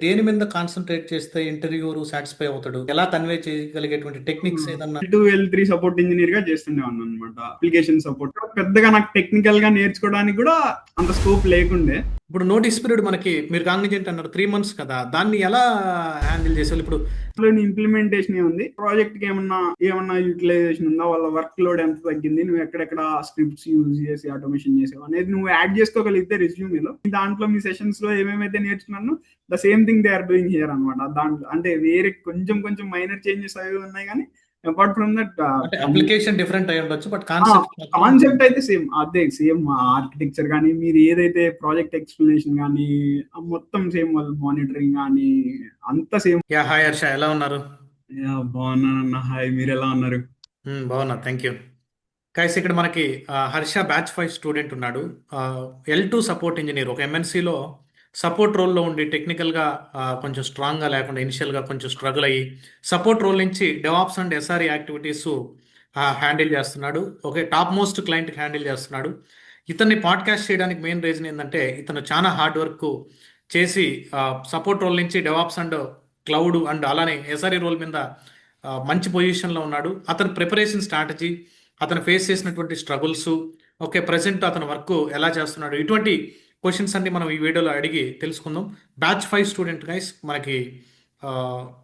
దేని మీద కాన్సన్ట్రేట్ చేస్తే ఇంటర్వ్యూరు సాటిస్ఫై అవుతాడు, ఎలా కన్వే చేయగలిగేటువంటి టెక్నిక్స్ ఏదన్నా? L2 L3 సపోర్ట్ ఇంజనీర్ గా చేస్తుండేవాడిని అనమాట. అప్లికేషన్ సపోర్ట్ పెద్దగా నాకు టెక్నికల్ గా నేర్చుకోవడానికి కూడా అంత స్కోప్ లేకుండే. ఇప్పుడు నోటీస్ పీరియడ్ మనకి మీరు కాంగ్నిజెంట్ అన్నారు 3 months కదా, దాన్ని ఎలా హ్యాండిల్ చేసేవాళ్ళు ఇప్పుడు? ఇంప్లిమెంటేషన్ ఉంది, ప్రాజెక్ట్ కి ఏమన్నా యూటిలైజేషన్ ఉందా, వాళ్ళ వర్క్ లోడ్ ఎంత తగ్గింది, నువ్వు ఎక్కడెక్కడ స్క్రిప్ట్స్ యూజ్ చేసి ఆటోమేషన్ చేసావు అనేది నువ్వు యాడ్ చేసుకోగలిగితే రెజ్యూమేలో, దాంట్లో మీ సెషన్స్ లో ఏమేమైతే నేర్చుకున్నాను the same thing they are doing here అనమాట. దాంట్లో అంటే వేరే కొంచెం కొంచెం మైనర్ చేంజెస్ అవి ఉన్నాయి, కానీ అపార్ట్ ఫ్రమ్ దట్ అంటే అప్లికేషన్ డిఫరెంట్ అయి ఉండొచ్చు, బట్ కాన్సెప్ట్ కాన్సెప్ట్ అయితే సేమ్. అదే సేమ్ ఆర్కిటెక్చర్ కానీ, మీరు ఏదైతే ప్రాజెక్ట్ ఎక్స్ప్లెనేషన్ కానీ మొత్తం సేమ్, వాళ్ళు మానిటరింగ్ కానీ అంతా సేమ్. యా, హాయ్ హర్ష, ఎలా ఉన్నారు? బాగున్నానన్న. హాయ్, మీరు ఎలా ఉన్నారు? బాగున్నా, థ్యాంక్ యూ. గైస్, ఇక్కడ మనకి హర్ష బ్యాచ్ 5 స్టూడెంట్ ఉన్నాడు. L2 సపోర్ట్ ఇంజనీర్, ఒక ఎంఎన్సీలో సపోర్ట్ రోల్లో ఉండి టెక్నికల్గా కొంచెం స్ట్రాంగ్గా లేకుండా ఇనిషియల్గా కొంచెం స్ట్రగుల్ అయ్యి సపోర్ట్ రోల్ నుంచి DevOps and SRE activities handle చేస్తున్నాడు. ఓకే, టాప్ మోస్ట్ క్లయింట్కి హ్యాండిల్ చేస్తున్నాడు. ఇతన్ని పాడ్కాస్ట్ చేయడానికి మెయిన్ రీజన్ ఏంటంటే ఇతను చాలా హార్డ్ వర్క్ చేసి సపోర్ట్ రోల్ నుంచి డెవాప్స్ అండ్ క్లౌడ్ అండ్ అలానే ఎస్ఆర్ఈ రోల్ మీద మంచి పొజిషన్లో ఉన్నాడు. అతని ప్రిపరేషన్ స్ట్రాటజీ, అతను ఫేస్ చేసినటువంటి స్ట్రగుల్స్, ఓకే ప్రజెంట్ అతను వర్క్ ఎలా చేస్తున్నాడు, ఇటువంటి క్వశ్చన్స్ అన్ని మనం ఈ వీడియోలో అడిగి తెలుసుకుందాం. బ్యాచ్ 5 స్టూడెంట్ గైస్, మనకి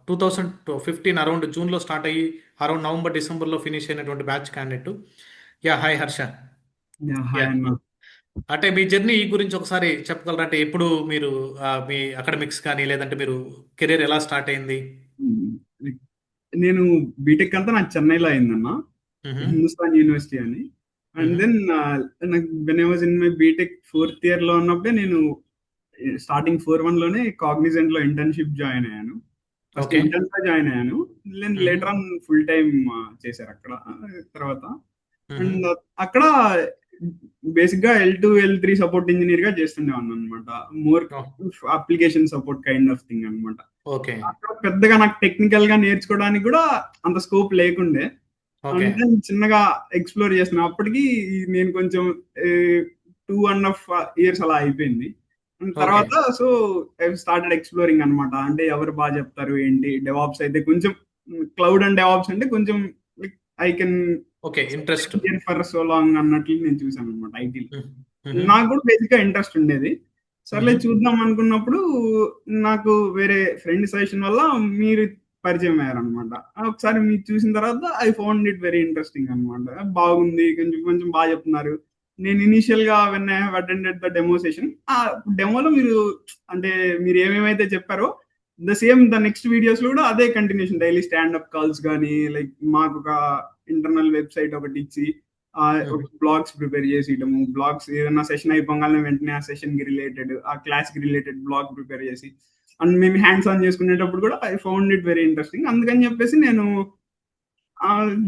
2015 అరౌండ్ జూన్లో స్టార్ట్ అయ్యి అరౌండ్ నవంబర్ డిసెంబర్లో ఫినిష్ అయినటువంటి batch candidate. Yeah, hi Harsha. అంటే మీ జర్నీ గురించి ఒకసారి చెప్పగలరా? అంటే ఎప్పుడు మీరు మీ అకాడమిక్స్ కానీ లేదంటే మీరు కెరీర్ ఎలా స్టార్ట్ అయింది? నేను బీటెక్ అంతా నాకు చెన్నైలో అయిందన్న, హిందుస్థాన్ యూనివర్సిటీ అని. అండ్ దెన్ నాకు when I was in my BTech 4th year లో ఉన్నప్పుడే నేను స్టార్టింగ్ 4-1 లోనే కాగ్నిజెంట్ లో ఇంటర్న్షిప్ జాయిన్ అయ్యాను. ఫస్ట్ ఇంటర్న్ గా జాయిన్ అయ్యాను, లేటర్ ఆన్ ఫుల్ టైమ్ చేశారు అక్కడ తర్వాత. అండ్ అక్కడ బేసిక్ గా L2 L3 సపోర్ట్ ఇంజనీర్ గా చేస్తుండేవాడిని అనమాట. More application support kind of thing అనమాట. అక్కడ పెద్దగా నాకు టెక్నికల్ గా నేర్చుకోవడానికి కూడా అంత స్కోప్ లేకుండే. అంటే చిన్నగా ఎక్స్ప్లోర్ చేస్తున్నా. అప్పటికి నేను కొంచెం 2.5 years అలా అయిపోయింది. తర్వాత సో ఐ స్టార్టెడ్ ఎక్స్ప్లోరింగ్ అనమాట. అంటే ఎవరు బాగా చెప్తారు ఏంటి, డెవాప్స్ అయితే కొంచెం, క్లౌడ్ అండ్ డెవాప్స్ అంటే కొంచెం I can interest for so long అన్నట్లు నేను చూసాను అనమాట ఐటీ. నాకు కూడా బేసిక్ గా ఇంట్రెస్ట్ ఉండేది. సర్లే చూద్దాం అనుకున్నప్పుడు నాకు వేరే ఫ్రెండ్ సజెషన్ వల్ల మీరు పరిచయం అయ్యారనమాట. ఒకసారి మీరు చూసిన తర్వాత I found it very interesting అనమాట. బాగుంది, కొంచెం కొంచెం బాగా చెప్తున్నారు. నేను ఇనిషియల్ గా when I have attended the demo session, ఆ డెమోలో మీరు అంటే మీరు ఏమేమైతే చెప్పారో the same the next videos లో కూడా అదే కంటిన్యూషన్. డైలీ స్టాండప్ కాల్స్ కానీ, లైక్ మాకు ఒక ఇంటర్నల్ వెబ్సైట్ ఒకటి ఇచ్చి బ్లాగ్స్ ప్రిపేర్ చేసి ఇవ్వడము, బ్లాగ్స్ ఏదైనా సెషన్ అయిపోగానే వెంటనే ఆ సెషన్ కి రిలేటెడ్, ఆ క్లాస్ కి రిలేటెడ్ బ్లాగ్ ప్రిపేర్ చేసి, అండ్ మేము హ్యాండ్స్ ఆన్ చేసుకునేటప్పుడు కూడా I found it very interesting. అందుకని చెప్పేసి నేను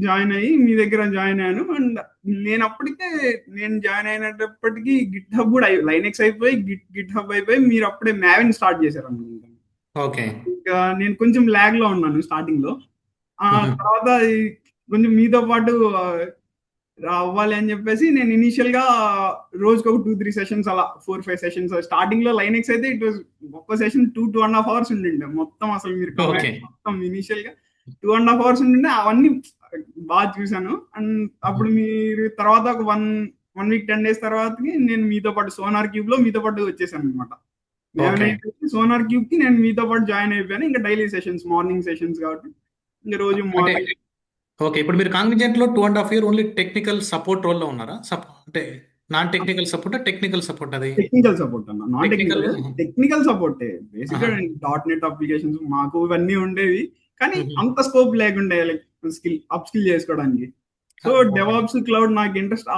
జాయిన్ అయ్యి మీ దగ్గర జాయిన్ అయ్యాను. అండ్ నేను అప్పటికే నేను జాయిన్ అయినప్పటికీ గిట్ హబ్ కూడా లైనెక్స్ అయిపోయి గిట్ హబ్ అయిపోయి మీరు అప్పుడే మ్యావిన్ స్టార్ట్ చేశారు అనుకుంటాను. ఇంకా నేను కొంచెం ల్యాగ్ లో ఉన్నాను స్టార్టింగ్ లో. ఆ తర్వాత కొంచెం మీతో పాటు అవ్వాలి అని చెప్పేసి నేను ఇనిషియల్ గా రోజుకి ఒక 2-3 సెషన్స్, అలా 4-5 సెషన్స్. స్టార్టింగ్ లో లైనెక్స్ అయితే ఇట్ వాజ్ ఒక్క సెషన్ 2.5 hours ఉండిండే మొత్తం. అసలు మీరు మొత్తం ఇనిషియల్ గా 2.5 hours ఉండిండే. అవన్నీ బాగా చూసాను. అండ్ అప్పుడు మీరు తర్వాత ఒక 1 week 10 days తర్వాతకి నేను మీతో పాటు సోనార్ క్యూబ్ లో మీతో పాటు వచ్చేసాను అనమాట. సోనార్ క్యూబ్ కి నేను మీతో పాటు జాయిన్ అయిపోయాను. ఇంకా డైలీ సెషన్స్, మార్నింగ్ సెషన్స్ కాబట్టి ఇంకా రోజు మార్నింగ్. ఓకే, ఇప్పుడు మీరు కాంగ్నిజెంట్ లో 2.5 years only technical support role లో ఉన్నారా? అంటే non technical support, technical support? అది టెక్నికల్ సపోర్ట్ అన్న, నాన్ టెక్నికల్ సపోర్ట్. బేసిక్ గా .NET అప్లికేషన్స్ మాకు ఇవన్నీ ఉండేవి, కానీ అంత స్కోప్ లేకుండే లైక్ అప్ స్కిల్ చేసుకోవడానికి. సో డెవాప్స్, క్లౌడ్ నాకు ఇంట్రెస్ట్.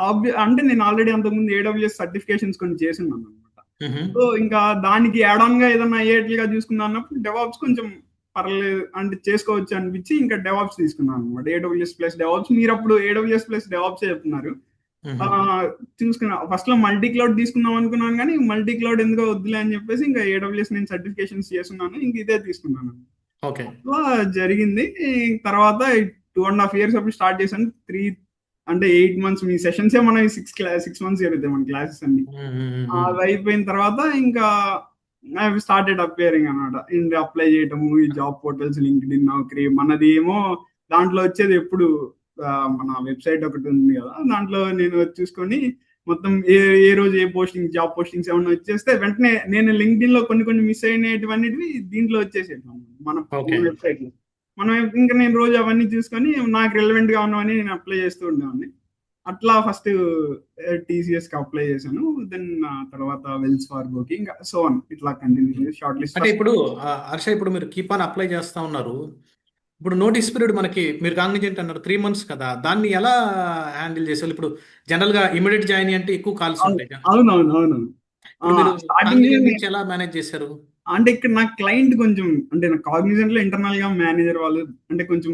అంటే నేను ఆల్రెడీ అంతకుముందు AWS సర్టిఫికేషన్స్ కొన్ని చేస్తున్నాను అనమాట. సో ఇంకా దానికి యాడ్ ఆన్ గా ఏదన్నా అయ్యేట్లుగా చూసుకున్నా అన్నప్పుడు డెవాప్స్ కొంచెం పర్లేదు అంటే చేసుకోవచ్చు అనిపించి ఇంకా డెవాప్స్ తీసుకున్నాను అనమాట. AWS plus DevOps. మీరు అప్పుడు AWS ప్లస్ డెవాప్స్ చెప్తున్నారు. చూసుకున్నా ఫస్ట్ లో మల్టీ క్లౌడ్ తీసుకుందాం అనుకున్నాను, కానీ మల్టీ క్లౌడ్ ఎందుకో వద్దులే అని చెప్పేసి ఇంకా AWS నేను సర్టిఫికేషన్స్ చేస్తున్నాను, ఇంక ఇదే తీసుకున్నాను. అట్లా జరిగింది. తర్వాత 2.5 years అప్పుడు స్టార్ట్ చేశాను. 8 months మీ సెషన్స్ మనం 6 months జరుగుతాయి మన క్లాసెస్ అన్ని. అది అయిపోయిన తర్వాత ఇంకా అవి స్టార్టెడ్ అపియరింగ్ అనమాట. ఇంక అప్లై చేయటము ఈ జాబ్ పోర్టల్స్, లింక్డ్ఇన్, నౌకరీ. మనది ఏమో దాంట్లో వచ్చేది ఎప్పుడు మన వెబ్సైట్ ఒకటి ఉంది కదా, దాంట్లో నేను చూసుకొని మొత్తం ఏ ఏ రోజు ఏ పోస్టింగ్, జాబ్ పోస్టింగ్స్ ఏమన్నా వచ్చేస్తే వెంటనే నేను లింక్డ్ఇన్ లో కొన్ని కొన్ని మిస్ అయినటువంటివి దీంట్లో వచ్చేసేది మన ఓకే. వెబ్సైట్ లో. మనం ఇంకా నేను రోజు అవన్నీ చూసుకొని నాకు రిలవెంట్ గా ఉన్నవని నేను అప్లై చేస్తూ ఉండేవాడిని. అట్లా ఫస్ట్ టీసీఎస్ కి అప్లై చేశాను. దెన్ తర్వాత వెల్స్ ఫార్గోకి, ఇంకా సో ఆన్ ఇట్లా కంటిన్యూ షార్ట్ లిస్ట్ అంటే ఇప్పుడు హర్ష, ఇప్పుడు మీరు కీప్ ఆన్ అప్లై చేస్తా ఉన్నారు. ఇప్పుడు నోటీస్ పీరియడ్ మనకి మీరు కాంగ్నిజెంట్ అన్నారు 3 months కదా, దాన్ని ఎలా హ్యాండిల్ చేసేవాళ్ళు? ఇప్పుడు జనరల్ గా ఇమీడియట్ జాయిన్ అంటే ఎక్కువ కాల్స్ ఉంటాయి కదా. అవునవును అవును. ఇప్పుడు మీరు స్టార్టింగ్ కాంగ్నిజెంట్ నుంచి ఎలా మేనేజ్ చేశారు? అంటే ఇక్కడ నా క్లయింట్ కొంచెం, అంటే నా కాగ్నిజెంట్ లో ఇంటర్నల్ గా మేనేజర్ వాళ్ళు అంటే కొంచెం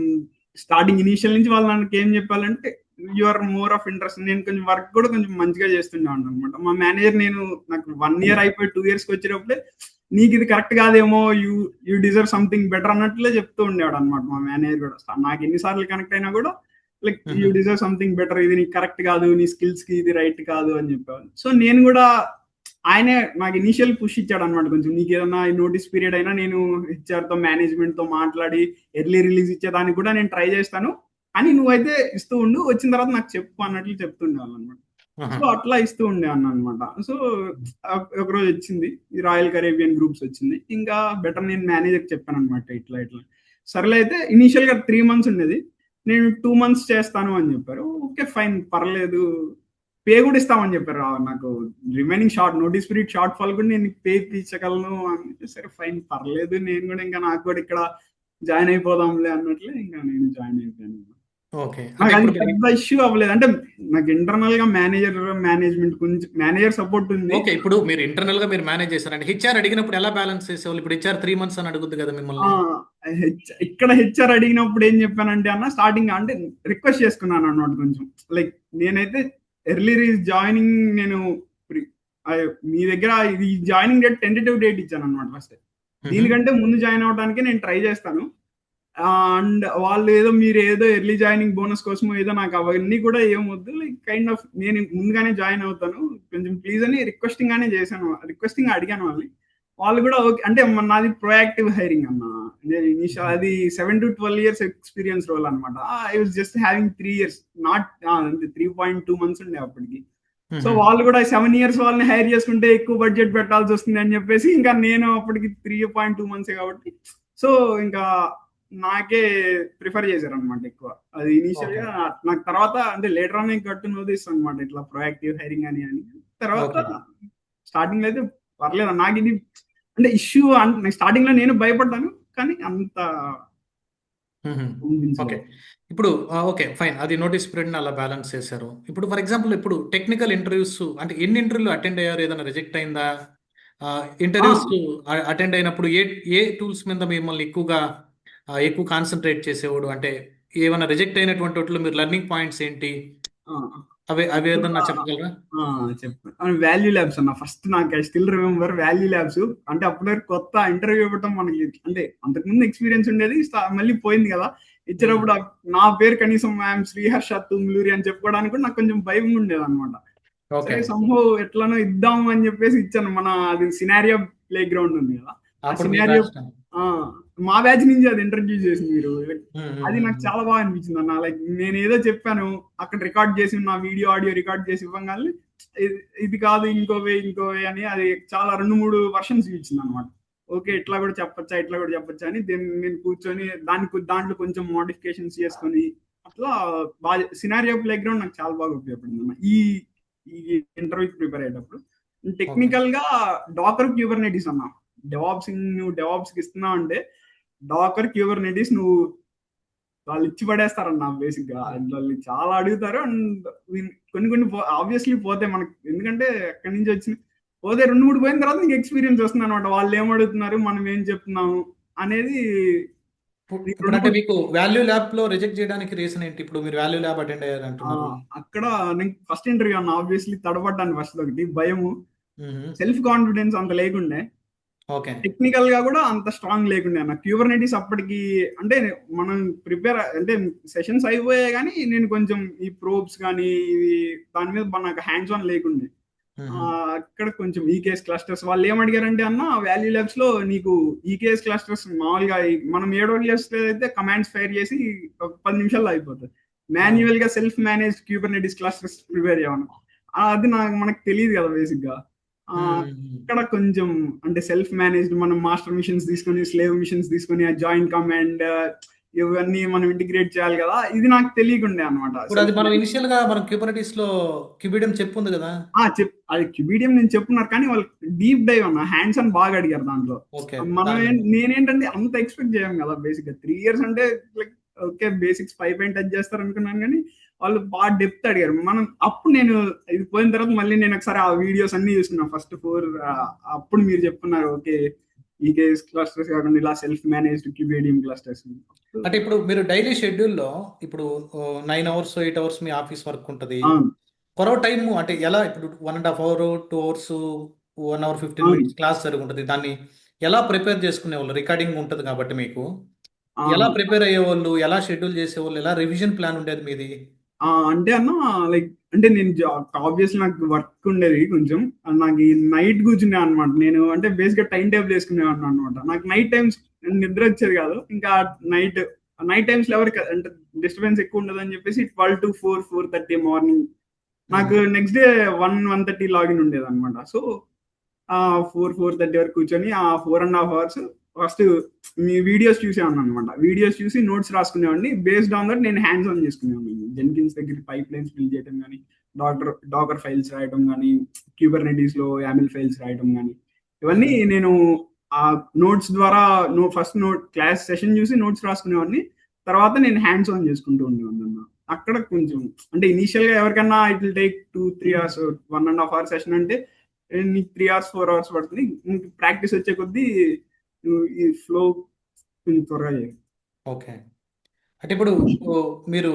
స్టార్టింగ్ ఇనీషియల్ నుంచి వాళ్ళు నాకు ఏం చెప్పాలంటే you are more of interest. నేను కొంచెం వర్క్ కూడా కొంచెం మంచిగా చేస్తుండేవాడిని అనమాట. మా మేనేజర్ నాకు 1 year అయిపోయి 2 years కి వచ్చేటప్పుడే నీకు ఇది కరెక్ట్ కాదేమో, యూ డిజర్వ్ సంథింగ్ బెటర్ అన్నట్లే చెప్తూ ఉండేవాడు అనమాట మా మేనేజర్ కూడా. నాకు ఎన్నిసార్లు కనెక్ట్ అయినా కూడా like you deserve something better, ఇది నీకు కరెక్ట్ కాదు, నీ స్కిల్స్ కి ఇది రైట్ కాదు అని చెప్పేవాళ్ళు. సో నేను కూడా ఆయనే నాకు ఇనిషియల్ పుష్ ఇచ్చాడు అనమాట. కొంచెం నీకు ఏదైనా నోటీస్ పీరియడ్ అయినా నేను హెచ్ఆర్ తో, మేనేజ్మెంట్ తో మాట్లాడి ఎర్లీ రిలీజ్ ఇచ్చేదానికి కూడా నేను ట్రై చేస్తాను, అని నువ్వైతే ఇస్తూ ఉండు, వచ్చిన తర్వాత నాకు చెప్పు అన్నట్లు చెప్తుండేవాళ్ళు అనమాట. సో అట్లా ఇస్తూ ఉండేవాడిని అనమాట. సో ఒకరోజు వచ్చింది ఈ రాయల్ కరేబియన్ గ్రూప్స్ వచ్చింది. ఇంకా బెటర్ నేను మేనేజర్ చెప్పాను అనమాట, ఇట్లా ఇట్లా. సర్లే అయితే ఇనిషియల్ గా 3 months ఉండేది, నేను 2 months చేస్తాను అని చెప్పారు. ఓకే ఫైన్, పర్లేదు, పే కూడా ఇస్తామని చెప్పారు. నాకు remaining notice period short fall కూడా నేను పే ఇచ్చగలను అంటే, సరే ఫైన్ పర్లేదు, నేను కూడా ఇంకా నాకు కూడా ఇక్కడ జాయిన్ అయిపోదాంలే అన్నట్లే ఇంకా నేను జాయిన్ అయిపోయాను. ఓకే. నాకు అది పెద్ద ఇష్యూ అవ్వలేదు. అంటే నాకు ఇంటర్నల్ గా మేనేజ్మెంట్ కొంచెం మేనేజర్ సపోర్ట్ ఉంది. ఓకే. ఇప్పుడు మీరు ఇంటర్నల్ గా మీరు మేనేజ్ చేశారంటే హెచ్ఆర్ అడిగినప్పుడు ఎలా బ్యాలెన్స్ చేసేవాళ్ళు? ఇప్పుడు హెచ్ఆర్ 3 months అని అడుగుద్ది కదా మిమ్మల్ని. ఇక్కడ హెచ్ఆర్ అడిగినప్పుడు ఏం చెప్పానంటే అన్న, స్టార్టింగ్ అంటే రిక్వెస్ట్ చేసుకున్నాను అన్నమాట కొంచెం. లైక్ నేనైతే ఎర్లీ రీజ్ జాయినింగ్, నేను మీ దగ్గర ఇది జాయినింగ్ డేట్ టెంటేటివ్ డేట్ ఇచ్చాను అనమాట ఫస్ట్. దీనికంటే ముందు జాయిన్ అవడానికి నేను ట్రై చేస్తాను. అండ్ వాళ్ళు మీరు ఏదో ఎర్లీ జాయినింగ్ బోనస్ కోసం ఏదో, నాకు అవన్నీ కూడా ఏం వద్దు, లైక్ కైండ్ ఆఫ్ నేను ముందుగానే జాయిన్ అవుతాను కొంచెం ప్లీజ్ అని రిక్వెస్టింగ్ అడిగాను వాళ్ళని. వాళ్ళు కూడా ఓకే అంటే, నాది ప్రొయాక్టివ్ హైరింగ్ అన్న. నేను అది 7 to 12 years ఎక్స్పీరియన్స్ రోల్ అనమాట. I was just having 3 years, not 3.2 months ఉండే అప్పటికి. సో వాళ్ళు కూడా 7 years వాళ్ళని హైర్ చేసుకుంటే ఎక్కువ బడ్జెట్ పెట్టాల్సి వస్తుంది అని చెప్పేసి, ఇంకా నేను అప్పటికి 3.2 months కాబట్టి, సో ఇంకా నాకే ప్రిఫర్ చేశారు అనమాట ఎక్కువ. అది ఇనిషియల్ గా నాకు తర్వాత అంటే లేటర్ ఆన్ గట్టు నోటీస్ అనమాట, ఇట్లా ప్రొయాక్టివ్ హైరింగ్ అని. తర్వాత స్టార్టింగ్ లో అయితే పర్లేదు నాకు ఇది అంటే ఇష్యూ అంటే స్టార్టింగ్ లో నేను భయపడ్డాను, కానీ అంత ఓకే. ఇప్పుడు ఓకే ఫైన్, అది నోటీస్ పీరియడ్ అలా బ్యాలెన్స్ చేశారు. ఇప్పుడు ఫర్ ఎగ్జాంపుల్ ఇప్పుడు టెక్నికల్ ఇంటర్వ్యూస్ అంటే ఎన్ని ఇంటర్వ్యూలు అటెండ్ అయ్యారు? ఏదైనా రిజెక్ట్ అయిందా? ఇంటర్వ్యూస్ అటెండ్ అయినప్పుడు ఏ టూల్స్ మీద మిమ్మల్ని ఎక్కువ కాన్సన్ట్రేట్ చేసేవాడు? అంటే ఏమైనా రిజెక్ట్ అయినటువంటి వాటిలో మీరు లెర్నింగ్ పాయింట్స్ ఏంటి, అవి ఏదన్నా చెప్పగలరా? చెప్పాను. వాల్యూ ల్యాబ్స్ అన్న ఫస్ట్, నాకు I still remember value labs. అంటే అప్పుడే కొత్త ఇంటర్వ్యూ ఇవ్వటం మనకి, అంటే అంతకుముందు ఎక్స్పీరియన్స్ ఉండేది, మళ్ళీ పోయింది కదా. ఇచ్చినప్పుడు నా పేరు కనీసం మ్యామ్ శ్రీహర్ష తుమ్లూరి అని చెప్పుకోవడానికి కూడా నాకు కొంచెం భయం ఉండేది అనమాట. సరే సంభవ్ ఎట్లనో ఇద్దాము అని చెప్పేసి ఇచ్చాను. అది సినారియో ప్లే గ్రౌండ్ ఉంది కదా, సినారియో మా బ్యాచ్ నుంచి అది ఇంట్రడ్యూస్ చేసింది మీరు. అది నాకు చాలా బాగా అనిపించింది అన్న. లైక్ నేను ఏదో చెప్పాను అక్కడ, రికార్డ్ చేసి నా వీడియో ఆడియో రికార్డ్ చేసి ఇవ్వగానే ఇది కాదు ఇంకో వే అని, అది చాలా 2-3 వర్షన్స్ ఇచ్చింది అనమాట. ఓకే ఇట్లా కూడా చెప్పచ్చా అని నేను కూర్చొని దాంట్లో కొంచెం మోడిఫికేషన్స్ చేసుకొని అట్లా బాగా సినారియో ప్లే గ్రౌండ్ నాకు చాలా బాగా ఉపయోగపడింది అన్న ఈ ఇంటర్వ్యూ ప్రిపేర్ అయ్యేటప్పుడు. టెక్నికల్ గా డాకర్ క్యూబర్నెటిస్ అన్న, నువ్వు డెవాప్స్ కి ఇస్తున్నావు అంటే డాకర్ క్యూబర్నెటిస్ నువ్వు వాళ్ళు ఇచ్చి పడేస్తారన్న. బేసిక్ గా వాళ్ళు చాలా అడుగుతారు. అండ్ కొన్ని ఆబ్వియస్లీ పోతే మనకు, ఎందుకంటే అక్కడి నుంచి పోతే 2-3 పోయిన తర్వాత నీకు ఎక్స్పీరియన్స్ వస్తుంది అనమాట. వాళ్ళు ఏం అడుగుతున్నారు, మనం ఏం చెప్తున్నాము అనేది. అంటే మీకు వాల్యూ ల్యాబ్ లో రిజెక్ట్ చేయడానికి రీజన్ ఏంటి? ఇప్పుడు మీరు వాల్యూ ల్యాబ్ అటెండ్ అయ్యారంటున్నారు. అక్కడ నేను ఫస్ట్ ఇంటర్వ్యూ అన్న, ఆబ్వియస్లీ తడబడ్డాను ఫస్ట్. ఒకటి భయము, సెల్ఫ్ కాన్ఫిడెన్స్ అంత లేకుండే, టెక్నికల్ గా కూడా అంత స్ట్రాంగ్ లేకుండే అన్న. క్యూబర్నెటిస్ అప్పటికి అంటే మనం ప్రిపేర్ అంటే సెషన్స్ అయిపోయాయి, కానీ నేను కొంచెం ఈ ప్రోబ్స్ కానీ ఇవి దాని మీద నాకు హ్యాండ్స్ ఆన్ లేకుండే. మ్మ్. అక్కడ కొంచెం ఈకేఎస్ క్లస్టర్స్ వాళ్ళు ఏమడిగారంటే అన్న వాల్యూ ల్యాబ్స్ లో నీకు ఈకేఎస్ క్లస్టర్స్ మామూలుగా మనం AWS లో అయితే కమాండ్స్ ఫైర్ చేసి ఒక 10 నిమిషాల్లో అయిపోతుంది. అవును. మాన్యువల్ గా self managed Kubernetes clusters prepare చేయమను. అది మనకు తెలియదు కదా బేసిక్ గా. ఆ, మ్మ్. అక్కడ కొంచెం అంటే సెల్ఫ్ మేనేజ్డ్ మనం మాస్టర్ మిషన్స్ తీసుకొని స్లేవ్ మిషన్స్ తీసుకొని ఆ జాయింట్ కమాండ్ ఇవన్నీ మనం ఇంటిగ్రేట్ చేయాలి కదా, ఇది నాకు తెలియకుండే అనమాట ఇప్పుడు అది సెల్ఫ్. మనం ఇనిషియల్ గా మనం క్యూబర్నెటిస్ లో క్యూబిడియం చెప్పు ఉంది కదా. అది క్యూబీడియం నేను చెప్పున్నారు కానీ వాళ్ళు డీప్ డైవ్ అన్న హ్యాండ్స్ అని బాగా అడిగారు దాంట్లో. ఓకే, మనం దాని మీద. నేనేంటంటే అంత ఎక్స్పెక్ట్ చేయం కదా బేసిక్ గా 3 years అంటే లైక్ ఓకే బేసిక్స్ పై పైన టచ్ చేస్తారు అనుకున్నాను కానీ వాళ్ళు బాగా డెప్త్ అడిగారు. మనం అప్పుడు నేను ఇది పోయిన తర్వాత మళ్ళీ నేను ఒకసారి ఆ వీడియోస్ అన్ని చూసుకున్నాను ఫస్ట్ 4. అప్పుడు మీరు చెప్తున్నారు ఓకే ఈకేఎస్ క్లస్టర్స్ కాకుండా ఇలా సెల్ఫ్ మేనేజ్డ్ క్యూబీడియం క్లస్టర్స్. అంటే ఇప్పుడు మీరు డైలీ షెడ్యూల్లో ఇప్పుడు 9 hours 8 hours మీ ఆఫీస్ వర్క్ ఉంటుంది. అవును కొరవ టైం అంటే ఎలా ఇప్పుడు 1.5 hour 2 hours 1 hour 15 అవును minutes క్లాస్ జరుగుతుంది. దాన్ని ఎలా ప్రిపేర్ చేసుకునేవాళ్ళు? రికార్డింగ్ ఉంటుంది కాబట్టి మీకు ఎలా అవును ప్రిపేర్ అయ్యేవాళ్ళు, ఎలా షెడ్యూల్ చేసేవాళ్ళు, ఎలా రివిజన్ ప్లాన్ ఉండేది మీది? అంటే అన్న లైక్ అంటే నేను ఆబ్వియస్లీ నాకు వర్క్ ఉండేది కొంచెం. నాకు ఈ నైట్ కూర్చునే అనమాట నేను. అంటే బేసిక్ గా టైం టేబుల్ వేసుకునేవాడిని అనమాట. నాకు నైట్ టైమ్స్ నిద్ర వచ్చేది కాదు. ఇంకా నైట్ నైట్ టైమ్స్ లో ఎవరికి అంటే డిస్టర్బెన్స్ ఎక్కువ ఉండదు అని చెప్పేసి 12 to 4 4:30 మార్నింగ్. నాకు మ్మ్. నెక్స్ట్ డే 1 1:30 లాగిన్ ఉండేది అనమాట. సో 4 4:30 వరకు కూర్చొని ఆ 4.5 hours ఫస్ట్ మీ వీడియోస్ చూసేవాడిని అనమాట. వీడియోస్ చూసి నోట్స్ రాసుకునేవాడిని. బేస్డ్ ఆన్ దట్ నేను హ్యాండ్స్ ఆన్ చేసుకునేవాడిని. జెన్కిన్స్ దగ్గర పైప్ లైన్స్ బిల్డ్ చేయడం కానీ, డాకర్ ఫైల్స్ రాయడం కానీ, క్యూబర్నెటీస్ లో యామిల్ ఫైల్స్ రాయడం కానీ, ఇవన్నీ మ్మ్. నేను ఆ నోట్స్ ద్వారా ఫస్ట్ క్లాస్ సెషన్ చూసి నోట్స్ రాసుకునేవాడిని. తర్వాత నేను హ్యాండ్స్ ఆన్ చేసుకుంటూ ఉండేవాడిని అన్న. అక్కడ కొంచెం అంటే ఇనీషియల్ గా ఎవరికన్నా it will take 2 3 hours 1.5 hour session అంటే నీకు 3 hours 4 hours పడుతుంది. ప్రాక్టీస్ వచ్చే కొద్దీ నువ్వు ఈ ఫ్లో కొంచెం త్వరగా చేయాలి. ఓకే. అంటే ఇప్పుడు ఓ, మీరు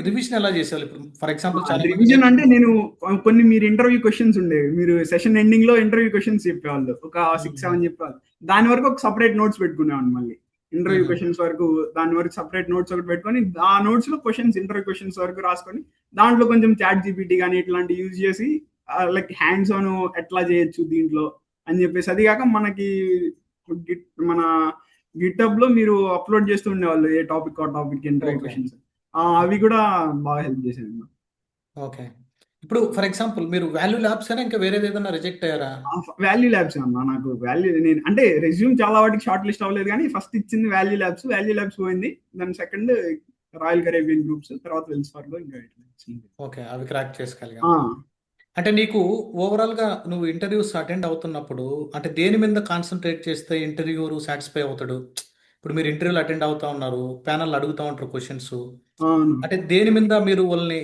రివిజన్ ఎలా చేసేవాళ్ళు? ఇప్పుడు ఫర్ ఎగ్జాంపుల్ చాలా మంది రివిజన్ అంటే నేను కొన్ని మీరు ఇంటర్వ్యూ క్వశ్చన్స్ ఉండేవి. మీరు సెషన్ ఎండింగ్ లో ఇంటర్వ్యూ క్వశ్చన్స్ చెప్పేవాళ్ళు ఒక 6 7 చెప్పేవాళ్ళు. దాని వరకు ఒక సపరేట్ నోట్స్ పెట్టుకునేవాడిని మళ్ళీ. ఇంటర్వ్యూ మ్మ్. క్వశ్చన్స్ వరకు దాని వరకు సపరేట్ నోట్స్ ఒకటి పెట్టుకొని ఆ నోట్స్ లో క్వశ్చన్స్ ఇంటర్వ్యూ క్వశ్చన్స్ వరకు రాసుకొని దాంట్లో కొంచెం చాట్ జీపీటీ కానీ ఇట్లాంటి యూజ్ చేసి లైక్ హ్యాండ్స్ ఆన్ ఎట్లా చేయొచ్చు దీంట్లో అని చెప్పేసి. అది కాక మనకి మన గిటబ్ లో మీరు అప్లోడ్ చేస్తూ ఉండేవాళ్ళు ఏ టాపిక్ ఆ టాపిక్ ఇంటర్వ్యూ ఓకే. క్వశ్చన్స్. అవి కూడా బాగా హెల్ప్ చేసేది. ఓకే. ఇప్పుడు ఫర్ ఎగ్జాంపుల్ మీరు వాల్యూ ల్యాబ్స్ అయినా ఇంకా వేరేది ఏదైనా రిజెక్ట్ అయ్యారా? వాల్యూ ల్యాబ్స్ అన్న. నాకు వాల్యూ నేను అంటే రెజ్యూమ్ చాలా వాటికి షార్ట్ లిస్ట్ అవ్వలేదు కానీ ఫస్ట్ ఇచ్చింది వాల్యూ ల్యాబ్స్ పోయింది. దాని సెకండ్ రాయల్ కరేబియన్ గ్రూప్స్, తర్వాత వెల్స్ ఫార్గో, ఇంకా ఇట్లా వచ్చింది. ఓకే, అవి క్రాక్ చేసుకోగలిగాం. ఆ, అంటే నీకు ఓవరాల్గా నువ్వు ఇంటర్వ్యూస్ అటెండ్ అవుతున్నప్పుడు అంటే దేని మీద కాన్సన్ట్రేట్ చేస్తే ఇంటర్వ్యూరు సాటిస్ఫై అవుతాడు? ఇప్పుడు మీరు ఇంటర్వ్యూలు అటెండ్ అవుతా ఉన్నారు, ప్యానల్ అడుగుతూ ఉంటారు క్వశ్చన్స్. అవును అంటే దేని మీద మీరు వాళ్ళని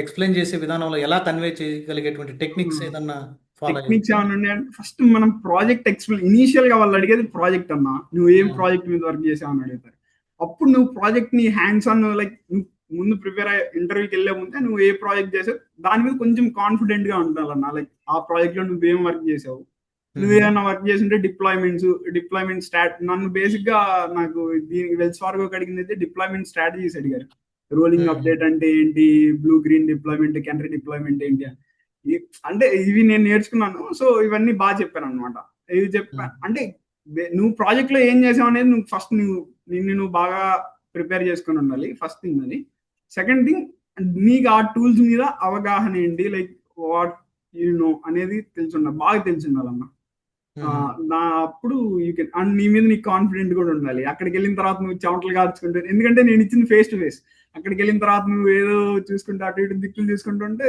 ఎక్స్ప్లెయిన్ చేసే విధానంలో ఎలా కన్వే చేయగలిగేటువంటి టెక్నిక్స్ ఏదన్నా ఫాలో అయ్యి టెక్నిక్స్ ఏమైనా ఉన్నాయంటే ఫస్ట్ మనం ప్రాజెక్ట్ ఎక్స్ప్లెయిన్ ఇనీషియల్ గా వాళ్ళు అడిగేది ప్రాజెక్ట్ అన్నా. నువ్వు ఏం ప్రాజెక్ట్ మీద వర్క్ చేసావు అని అడుగుతారు. అప్పుడు నువ్వు ప్రాజెక్ట్ ని హ్యాండ్స్ ఆన్ లైక్ ముందు ప్రిపేర్ అయ్యే ఇంటర్వ్యూకి వెళ్ళే ముందే నువ్వు ఏ ప్రాజెక్ట్ చేసావు దాని మీద కొంచెం కాన్ఫిడెంట్ గా ఉండాలన్నా. లైక్ ఆ ప్రాజెక్ట్ లో నువ్వేం వర్క్ చేసావు, నువ్వేమైనా వర్క్ చేసింటే డిప్లాయ్మెంట్ నన్ను బేసిక్ గా నాకు దీనికి వెల్స్ ఫార్గో అడిగింది అయితే డిప్లాయ్మెంట్ స్ట్రాటజీస్ అడిగారు. రోలింగ్ అప్డేట్ అంటే ఏంటి, blue green deployment, canary deployment ఏంటి అని. అంటే ఇవి నేను నేర్చుకున్నాను. సో ఇవన్నీ బాగా చెప్పాను అనమాట. ఇవి చెప్పా అంటే నువ్వు ప్రాజెక్ట్ లో ఏం చేసావు అనేది నువ్వు ఫస్ట్ నిన్ను బాగా ప్రిపేర్ చేసుకొని ఉండాలి. ఫస్ట్ థింగ్ అది. సెకండ్ థింగ్ నీకు ఆ టూల్స్ మీద అవగాహన ఏంటి, లైక్ వాట్ అనేది తెలుసుండాలి, బాగా తెలిసిండాలన్న. అప్పుడు యూ కెన్ అండ్ నీ మీద నీకు కాన్ఫిడెంట్ కూడా ఉండాలి. అక్కడికి వెళ్ళిన తర్వాత నువ్వు చెమటలు కార్చుకుంటే, ఎందుకంటే నేను ఇచ్చింది ఫేస్ టు ఫేస్. అక్కడికి వెళ్ళిన తర్వాత నువ్వు ఏదో చూసుకుంటే అటు ఇటు దిక్కులు చూసుకుంటుంటే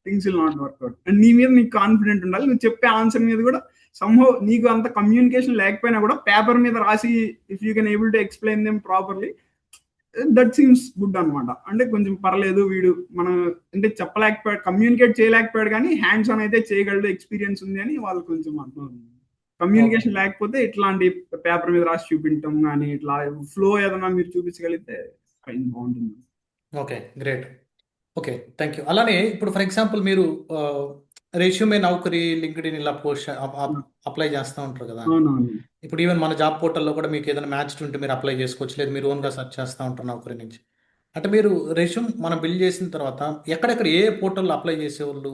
things will not work out. And నీ మీద నీకు కాన్ఫిడెంట్ ఉండాలి. నువ్వు చెప్పే ఆన్సర్ మీద కూడా సంహౌ నీకు అంత కమ్యూనికేషన్ లేకపోయినా కూడా పేపర్ మీద రాసి if you can able to explain them properly that seems good అనమాట. అంటే కొంచెం పర్లేదు వీడు మనం అంటే చెప్పలేకపోయాడు, కమ్యూనికేట్ చేయలేకపోయాడు కానీ హ్యాండ్స్ ఆన్ అయితే చేయగలడు, ఎక్స్పీరియన్స్ ఉంది అని వాళ్ళు కొంచెం అర్థం. ఓకే. కమ్యూనికేషన్ లేకపోతే ఇట్లాంటి పేపర్ మీద రాసి చూపించడం కానీ ఇట్లా ఫ్లో ఏదైనా మీరు చూపించగలిగితే బాగుంటుంది. Okay, great. Okay, thank you. అలానే ఇప్పుడు ఫర్ ఎగ్జాంపుల్ మీరు రెజ్యూమే నౌకరీ లింక్డ్ఇన్ ఇలా పోస్ట్ అప్లై చేస్తూ ఉంటారు కదా. అవునవును ఇప్పుడు ఈవెన్ మన జాబ్ పోర్టల్లో కూడా మీకు ఏదైనా మ్యాచ్ ఉంటే మీరు అప్లై చేసుకోవచ్చు, లేదు మీరు ఓన్గా సెర్చ్ చేస్తూ ఉంటారు నౌకరీ నుంచి. అంటే మీరు రెజ్యూమ్ మనం బిల్డ్ చేసిన తర్వాత ఎక్కడెక్కడ ఏ పోర్టల్ అప్లై చేసేవాళ్ళు?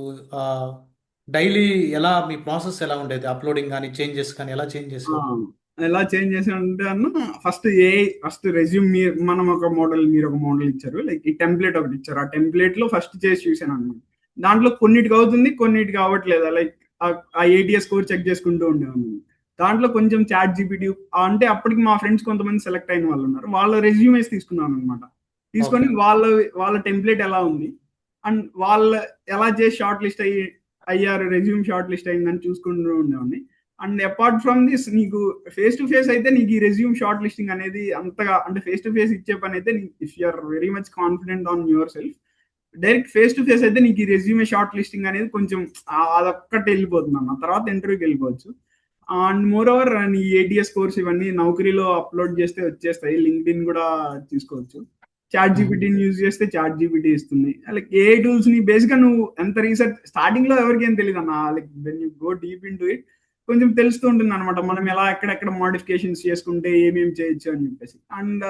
డైలీ ఎలా మీ ప్రాసెస్ ఎలా ఉండేది? అప్లోడింగ్ కానీ చేంజెస్ కానీ ఎలా చేంజ్ ఆ, చేసేవాళ్ళు? ఎలా చేంజ్ చేసానంటే అన్న, ఫస్ట్ రెజ్యూమ్ మనం ఒక మోడల్, మీరు ఒక మోడల్ ఇచ్చారు, లైక్ ఈ టెంప్లెట్ ఒకటి ఇచ్చారు. ఆ టెంప్లెట్ లో ఫస్ట్ చేసి చూసాను అన్నమాట. దాంట్లో కొన్నిటికి అవుతుంది, కొన్నిటికి అవ్వట్లేదు. లైక్ ఆ ఏటీఎస్ స్కోర్ చెక్ చేసుకుంటూ ఉండేవాడిని. దాంట్లో కొంచెం చాట్ జీపీటీ, అంటే అప్పటికి మా ఫ్రెండ్స్ కొంతమంది సెలెక్ట్ అయిన వాళ్ళు ఉన్నారు, వాళ్ళ రెజ్యూమేస్ తీసుకున్నాను అనమాట. తీసుకొని ఓకే. వాళ్ళ టెంప్లెట్ ఎలా ఉంది అండ్ వాళ్ళు ఎలా చేసి షార్ట్ లిస్ట్ అయ్యారు, రెజ్యూమ్ షార్ట్ లిస్ట్ అయిందని చూసుకుంటూ ఉండేవాడిని. అండ్ అపార్ట్ ఫ్రమ్ దిస్, నీకు ఫేస్ టు ఫేస్ అయితే నీకు ఈ రెజ్యూమ్ షార్ట్ లిస్టింగ్ అనేది అంతగా, అంటే ఫేస్ టు ఫేస్ ఇచ్చే పని అయితే, if you are very much confident on yourself, direct face to face అయితే నీకు ఈ రెజ్యూమే షార్ట్ లిస్టింగ్ అనేది కొంచెం అదొక్కటి వెళ్ళిపోతుంది అన్న, తర్వాత ఇంటర్వ్యూకి వెళ్ళిపోవచ్చు. అండ్ మోర్ ఓవర్ నీ ఏటీఎస్ కోర్స్ ఇవన్నీ నౌకరీలో అప్లోడ్ చేస్తే వచ్చేస్తాయి, లింక్డ్ ఇన్ కూడా తీసుకోవచ్చు. చాట్ మ్మ్. జీపీటీని యూజ్ చేస్తే చాట్ జీపీటీ ఇస్తుంది. లైక్ ఏ టూల్స్ ని బేసిక్ గా నువ్వు ఎంత రీసెర్చ్, స్టార్టింగ్ లో ఎవరికి ఏం తెలియదు అన్న, like when you go deep in to it కొంచెం తెలుస్తూ ఉంటుంది అనమాట, మనం ఎలా ఎక్కడెక్కడ మోడిఫికేషన్స్ చేసుకుంటే ఏమేమి చేయొచ్చు అని చెప్పేసి. అండ్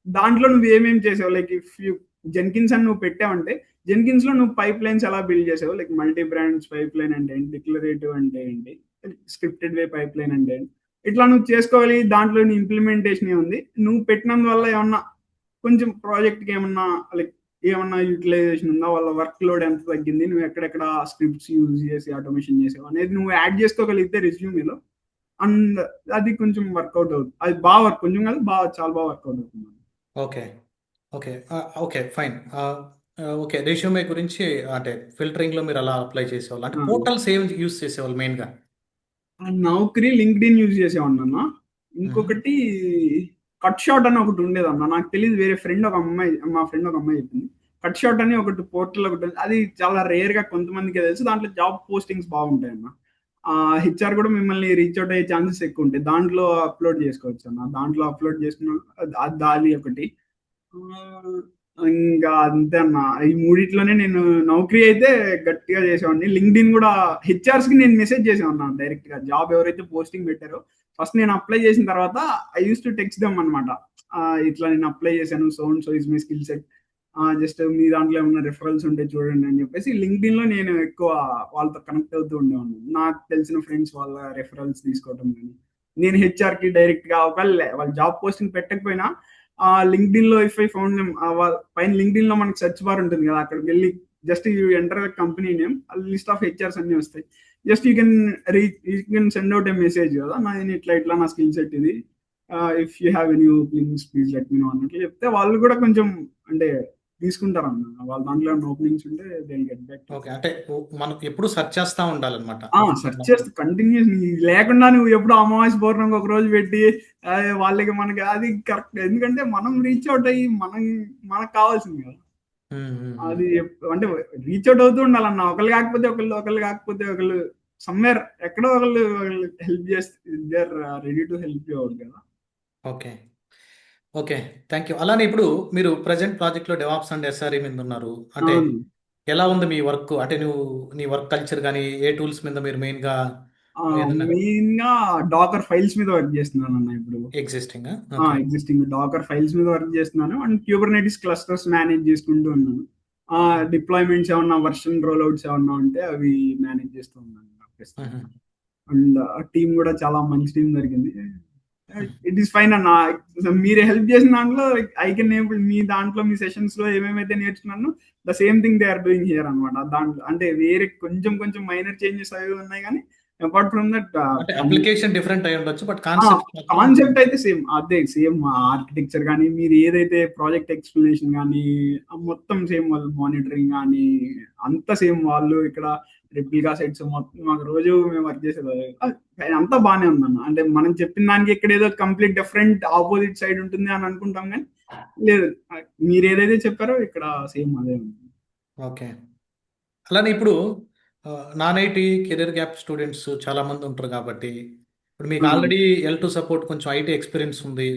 దాంట్లో నువ్వు ఏమేమి చేసావు, లైక్ ఇఫ్ యూ జెన్కిన్స్ అని నువ్వు పెట్టావంటే, జెన్కిన్స్ లో నువ్వు పైప్ లైన్స్ ఎలా బిల్డ్ చేసావు, like multi brands pipe line అంటే ఏంటి, డిక్లరేటివ్ అంటే ఏంటి, స్క్రిప్టెడ్ వే పైప్ లైన్ అంటే ఏంటి, ఇట్లా నువ్వు చేసుకోవాలి. దాంట్లో నీ ఇంప్లిమెంటేషన్ ఏముంది, నువ్వు పెట్టినందువల్ల ఏమన్నా కొంచెం ప్రాజెక్ట్కి ఏమన్నా, లైక్ ఏమన్నా యూటిలైజేషన్ ఉందా, వాళ్ళ వర్క్ లోడ్ ఎంత తగ్గింది, నువ్వు ఎక్కడెక్కడ స్క్రిప్ట్స్ యూజ్ చేసి ఆటోమేషన్ చేసావు అనేది నువ్వు యాడ్ చేసుకోగలిగితే రెజ్యూమేలో, అండ్ అది కొంచెం వర్కౌట్ అవుతుంది. అది బాగా వర్క్, కొంచెం కాదు, బాగా చాలా బాగా వర్కౌట్ అవుతుంది. Okay. Okay. Okay. Fine. Okay. Resume గురించి అంటే ఫిల్టరింగ్‌లో మీరు అలా అప్లై చేసేవాళ్ళు. అంటే ఆ, పోర్టల్స్ ఏం యూజ్ చేసేవాళ్ళు మెయిన్‌గా? ఆ నౌకరీ లింక్డ్ ఇన్ యూజ్ చేసేవాడిని. హుహు. ఇంకొకటి కట్ షాట్ అని ఒకటి ఉండేదన్న, నాకు తెలియదు, వేరే ఫ్రెండ్ ఒక అమ్మాయి, మా ఫ్రెండ్ ఒక అమ్మాయి చెప్పింది. కట్ షాట్ అని ఒకటి పోర్టల్ ఒకటి ఉంది. అది చాలా రేర్ గా కొంతమందికి తెలుసు, దాంట్లో జాబ్ పోస్టింగ్స్ బాగుంటాయి అన్న. ఆ హెచ్ఆర్ కూడా మిమ్మల్ని రీచ్ అవుట్ అయ్యే ఛాన్సెస్ ఎక్కువ ఉంటాయి. దాంట్లో అప్లోడ్ చేసుకోవచ్చు అన్న, దాంట్లో అప్లోడ్ చేసుకున్న దాది ఒకటి. ఇంకా అంతే అన్న, ఈ మూడిట్లోనే నేను నౌకరీ అయితే గట్టిగా చేసేవాడిని. లింక్డ్ ఇన్ కూడా హెచ్ఆర్స్ కి నేను మెసేజ్ చేసేవాడిని డైరెక్ట్ గా, జాబ్ ఎవరైతే పోస్టింగ్ పెట్టారో ఫస్ట్ నేను అప్లై చేసిన తర్వాత I use to text them అనమాట. ఇట్లా నేను అప్లై చేశాను, so and so is my skill set, just మీ దాంట్లో ఏమైనా రిఫరల్స్ ఉంటే చూడండి అని చెప్పేసి లింక్డ్ ఇన్ లో నేను ఎక్కువ వాళ్ళతో కనెక్ట్ అవుతూ ఉండేవాడిని. నాకు తెలిసిన ఫ్రెండ్స్ వాళ్ళ రెఫరల్స్ తీసుకోవటం కానీ, నేను హెచ్ఆర్ కి డైరెక్ట్ గా ఒకవేళ వాళ్ళు జాబ్ పోస్టింగ్ పెట్టకపోయినా, లింక్డ్ ఇన్ లో ఇఫ్ ఐ ఫౌండ్ పైన లింక్డ్ ఇన్ లో మనకి సెర్చ్ బార్ ఉంటుంది కదా, అక్కడికి వెళ్ళి just you enter company name, list of HRs అన్ని వస్తాయి. Just you can send out a message కదా, నేను ఇట్లా ఇట్లా నా స్కిల్ సెట్ ఇది, if you have any openings please let me know అన్నట్లు చెప్తే వాళ్ళు కూడా కొంచెం, అంటే తీసుకుంటారు అన్న, వాళ్ళ దాంట్లో ఏమైనా ఓపెనింగ్స్ ఉంటే దే గెట్ బ్యాక్. ఓకే. అంటే మనం ఎప్పుడు సెర్చ్ చేస్తా ఉండాలన్నమాట. సెర్చ్ చేస్తే కంటిన్యూస్, లేకుండా నువ్వు ఎప్పుడు అమావాస్య పౌర్ణమికి ఒక రోజు పెట్టి ఆ, వాళ్ళకి మనకి అది కరెక్ట్, ఎందుకంటే మనం రీచ్ అవుట్ అయ్యి మనకు కావాల్సింది కదా. హ్మ్. హ్మ్. హ్మ్. అది అంటే రీచ్ అవుట్ అవుతూ ఉండాలన్న, ఒకళ్ళు కాకపోతే ఒకళ్ళు సమ్వేర్ ఎక్కడో ఒకళ్ళు హెల్ప్ చేస్తే they are ready to help you out కదా. ఓకే. ఓకే. Thank you. అలానే ఇప్పుడు మీరు ప్రెజెంట్ ప్రాజెక్ట్‌లో డెవాప్స్ అండ్ ఎస్ఆర్‌ఈ మీద ఉన్నారు. అంటే అవును. ఎలా ఉంది మీ వర్క్? అంటే నీ వర్క్ కల్చర్ గాని, ఏ టూల్స్ మీద మీరు మెయిన్‌గా ఏదన్నా మెయిన్ గా డాకర్ ఫైల్స్ మీద వర్క్ చేస్తున్నాను అన్న ఇప్పుడు. ఎగ్జిస్టింగా? ఓకే. ఎగ్జిస్టింగ్ డాకర్ ఫైల్స్ మీద వర్క్ చేస్తున్నాను, అండ్ క్యూబర్నెటిస్ క్లస్టర్స్ మేనేజ్ చేసుకుంటూ ఉన్నాను. హ్మ్. డిప్లాయ్మెంట్స్ ఏమన్నా, వర్షన్ రోల్అవుట్స్ ఏమన్నా ఉంటే అవి మేనేజ్ చేస్తూ ఉన్నాను హుహు. ప్రస్తుతానికి. అండ్ టీమ్ కూడా చాలా మంచి టీం దొరికింది. హ్మ్. ఇట్ ఈస్ ఫైన్ అన్న. మీరు హెల్ప్ చేసిన దాంట్లో ఐ కెన్ ఏబుల్, మీ దాంట్లో మీ సెషన్స్ లో ఏమేమైతే నేర్చుకున్నాను, the same thing they are doing here అనమాట. దాంట్లో అంటే వేరే కొంచెం కొంచెం మైనర్ చేంజెస్ అవి ఉన్నాయి కానీ, అపార్ట్ ఫ్రమ్ దట్ అంటే అప్లికేషన్ డిఫరెంట్ అయి ఉండొచ్చు. బట్ కాన్సెప్ట్ మాత్రం కాన్సెప్ట్ అయితే సేమ్, అదే సేమ్ ఆర్కిటెక్చర్ కానీ, మీరు ఏదైతే ప్రాజెక్ట్ ఎక్స్ప్లెనేషన్ కానీ, మొత్తం సేమ్, వాళ్ళు మానిటరింగ్ కానీ అంతా సేమ్. వాళ్ళు ఇక్కడ రెప్లికా సెట్స్ మొత్తం మాకు రోజు మేము వర్క్ చేసేది అదే. అంతా బాగానే ఉందన్న, అంటే మనం చెప్పిన దానికి ఇక్కడ ఏదో కంప్లీట్ డిఫరెంట్ ఆపోజిట్ సైడ్ ఉంటుంది అని అనుకుంటాం కానీ లేదు, మీరు ఏదైతే చెప్పారో ఇక్కడ సేమ్ అదే ఉంది. ఓకే. అలానే ఇప్పుడు non IT career gap students చాలా మంది ఉంటారు కాబట్టి, ఇప్పుడు మీకు ఆ, ఆల్రెడీ L2 సపోర్ట్ కొంచెం ఐటీ ఎక్స్పీరియన్స్ ఉంది.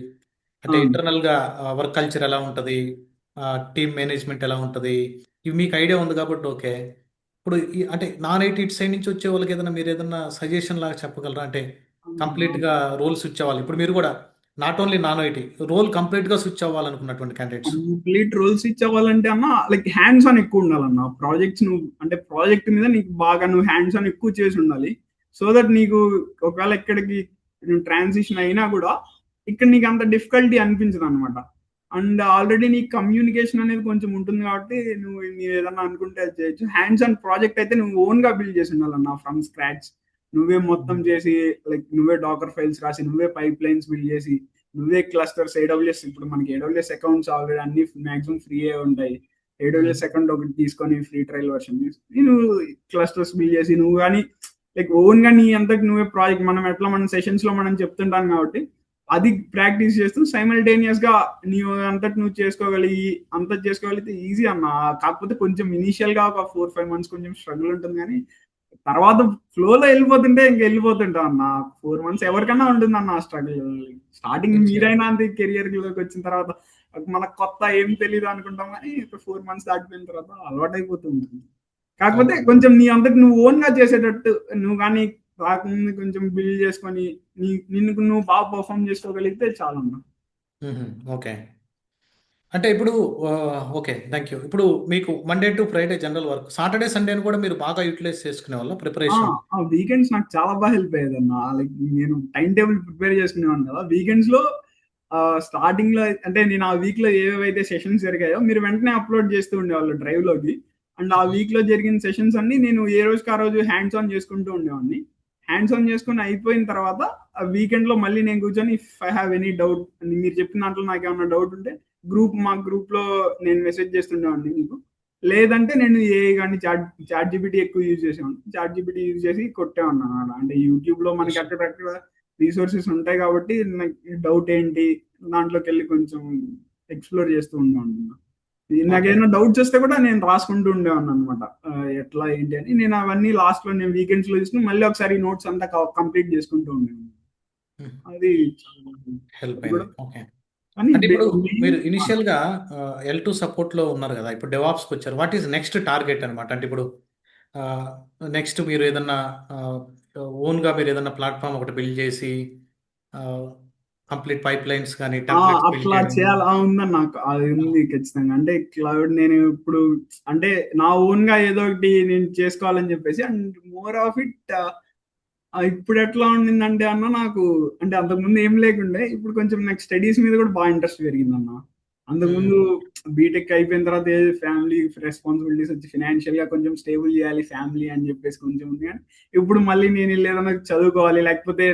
అంటే అవును. ఇంటర్నల్‌గా వర్క్ కల్చర్ ఎలా ఉంటది? టీమ్ మేనేజ్మెంట్ ఎలా ఉంటది? ఇవి మీకు ఐడియా ఉంది కాబట్టి ఓకే. ఇప్పుడు అంటే నాన్ ఐటీ ఇటు సైడ్ నుంచి వచ్చే వాళ్ళకి ఏదైనా మీరు ఏదన్నా సజెషన్ లాగా చెప్పగలరా? అంటే కంప్లీట్‌గా రోల్స్ ఇచ్చేవాళ్ళు. ఇప్పుడు మీరు కూడా not only non IT role కంప్లీట్గా స్విచ్ అవ్వాలనుకున్నటువంటి క్యాండిడేట్స్. కంప్లీట్ రోల్ స్విచ్ అవ్వాలంటే అన్న లైక్ హ్యాండ్స్ ఆన్ ఎక్కువ ఉండాలన్న ప్రాజెక్ట్స్ నువ్వు అంటే ప్రాజెక్ట్ మీద నీకు బాగా నువ్వు హ్యాండ్స్ ఆన్ ఎక్కువ చేసి ఉండాలి. సో దట్ నీకు ఒకవేళ ఎక్కడికి ట్రాన్సిషన్ అయినా కూడా ఇక్కడ నీకు అంత డిఫికల్టీ అనిపించదు అనమాట. అండ్ ఆల్రెడీ నీకు కమ్యూనికేషన్ అనేది కొంచెం ఉంటుంది కాబట్టి నువ్వు ఏదన్నా అనుకుంటే అది చేయొచ్చు. హ్యాండ్స్ ఆన్ ప్రాజెక్ట్ అయితే నువ్వు ఓన్ గా బిల్డ్ చేసి ఉండాలన్న ఫ్రమ్ స్క్రాచ్. నువ్వే మొత్తం చేసి లైక్ నువ్వే డాకర్ ఫైల్స్ రాసి నువ్వే పైప్ లైన్స్ బిల్డ్ చేసి నువ్వే క్లస్టర్స్ ఏడబ్ల్యూఎస్ ఇప్పుడు మనకి ఏడబ్ల్యూఎస్ అకౌంట్స్ ఆల్రెడీ అన్ని మాక్సిమం ఫ్రీ ఉంటాయి. ఏడబ్ల్యూఎస్ అకౌంట్ ఒకటి తీసుకొని ఫ్రీ ట్రయల్ వర్షన్ నువ్వు క్లస్టర్స్ బిల్డ్ చేసి నువ్వు కానీ లైక్ ఓన్ గా నీ అంతటి నువ్వే ప్రాజెక్ట్ మనం ఎట్లా మన సెషన్స్ లో మనం చెప్తుంటాం కాబట్టి అది ప్రాక్టీస్ చేస్తూ సైమల్టేనియస్ గా నీవు అంతటి నువ్వు చేసుకోగలిగి అంత చేసుకోగలిగితే ఈజీ అన్న. కాకపోతే కొంచెం ఇనీషియల్ గా ఒక 4-5 months కొంచెం స్ట్రగుల్ ఉంటుంది కానీ తర్వాత ఫ్లోలో వెళ్ళిపోతుంటే ఇంక వెళ్ళిపోతుంటాం అన్న. 4 months ఎవరికైనా ఉంటుంది అన్న స్ట్రగుల్. స్టార్టింగ్ మీరైనా అంతే కెరియర్ లోకి వచ్చిన తర్వాత మనకు కొత్త ఏం తెలియదు అనుకుంటాం కానీ 4 months దాటిపోయిన తర్వాత అలవాటు అయిపోతుంది. కాకపోతే కొంచెం నీ అంతటి నువ్వు ఓన్ గా చేసేటట్టు నువ్వు కానీ రాకముందు కొంచెం బిల్డ్ చేసుకొని నిన్ను నువ్వు బాగా పర్ఫామ్ చేసుకోగలిగితే చాలన్నా. ఓకే. అంటే ఇప్పుడు ఓకే, థ్యాంక్ యూ. ఇప్పుడు మీకు Monday to Friday general work, Saturday సండేని కూడా మీరు బాగా యూటిలైజ్ చేసుకునే వాళ్ళ ప్రిపరేషన్? వీకెండ్స్ నాకు చాలా బాగా హెల్ప్ అయ్యేది అన్న. లైక్ నేను టైం టేబుల్ ప్రిపేర్ చేసుకునేవాడిని కదా వీకెండ్స్ లో. స్టార్టింగ్ లో అంటే నేను ఆ వీక్ లో ఏవైతే సెషన్స్ జరిగాయో మీరు వెంటనే అప్లోడ్ చేస్తూ ఉండేవాళ్ళు డ్రైవ్ లోకి. అండ్ ఆ వీక్ లో జరిగిన సెషన్స్ అన్ని నేను ఏ రోజుకి ఆ రోజు హ్యాండ్స్ ఆన్ చేసుకుంటూ ఉండేవాడిని. హ్యాండ్స్ ఆన్ చేసుకుని అయిపోయిన తర్వాత ఆ వీకెండ్ లో మళ్ళీ నేను కూర్చొని if I have any doubt మీరు చెప్పిన దాంట్లో నాకు ఏమైనా డౌట్ ఉంటే మా గ్రూప్ లో నేను మెసేజ్ చేస్తుండేవాడిని మీకు. లేదంటే నేను ఏ కానీ చాట్ జీపీటీ ఎక్కువ యూజ్ చేసేవాడిని. చాట్ జీపీటీ యూజ్ చేసి కొట్టేవాడిని అన్నమాట. అంటే యూట్యూబ్ లో మనకి అక్కడ రిసోర్సెస్ ఉంటాయి కాబట్టి నాకు డౌట్ ఏంటి దాంట్లోకి వెళ్ళి కొంచెం ఎక్స్ప్లోర్ చేస్తూ ఉండేవాడిని. నాకేమైనా డౌట్స్ వస్తే కూడా నేను రాసుకుంటూ ఉండేవాడిని అనమాట ఎట్లా ఏంటి అని. నేను అవన్నీ లాస్ట్ లో నేను వీకెండ్స్ లో చూసుకుని మళ్ళీ ఒకసారి నోట్స్ అంతా కంప్లీట్ చేసుకుంటూ ఉండేవాడిని. అది హెల్ప్ కూడా అయింది. ఓకే. కానీ అంటే ఇప్పుడు మీరు ఇనిషియల్ గా L2 సపోర్ట్ లో ఉన్నారు కదా, ఇప్పుడు డెవాప్స్కి వచ్చారు. వాట్ ఈస్ నెక్స్ట్ టార్గెట్ అనమాట? అంటే ఇప్పుడు నెక్స్ట్ మీరు ఏదన్నా ఓన్ గా మీరు ఏదన్నా ప్లాట్ఫామ్ ఒకటి బిల్డ్ చేసి కంప్లీట్ పైప్ లైన్స్ కానీ టెంప్లెట్స్ బిల్డ్ అట్లా చేయడం. చేయాలా ఉందని నాకు అది ఉంది ఖచ్చితంగా. అంటే క్లౌడ్ నేను ఇప్పుడు అంటే నా ఓన్ గా ఏదో ఒకటి నేను చేసుకోవాలని చెప్పేసి అండ్ మోర్ ఆఫ్ ఇట్ ఇప్పుడు ఎట్లా ఉండిందంటే అన్న నాకు అంటే అంతకుముందు ఏం లేకుండే ఇప్పుడు కొంచెం నాకు స్టడీస్ మీద కూడా బాగా ఇంట్రెస్ట్ పెరిగింది అన్న. అంతకుముందు బీటెక్ అయిపోయిన తర్వాత ఫ్యామిలీ రెస్పాన్సిబిలిటీస్ వచ్చి ఫినాన్షియల్ గా కొంచెం స్టేబుల్ చేయాలి ఫ్యామిలీ అని చెప్పేసి కొంచెం ఉంది. కానీ ఇప్పుడు మళ్ళీ నేను ఏదైనా చదువుకోవాలి లేకపోతే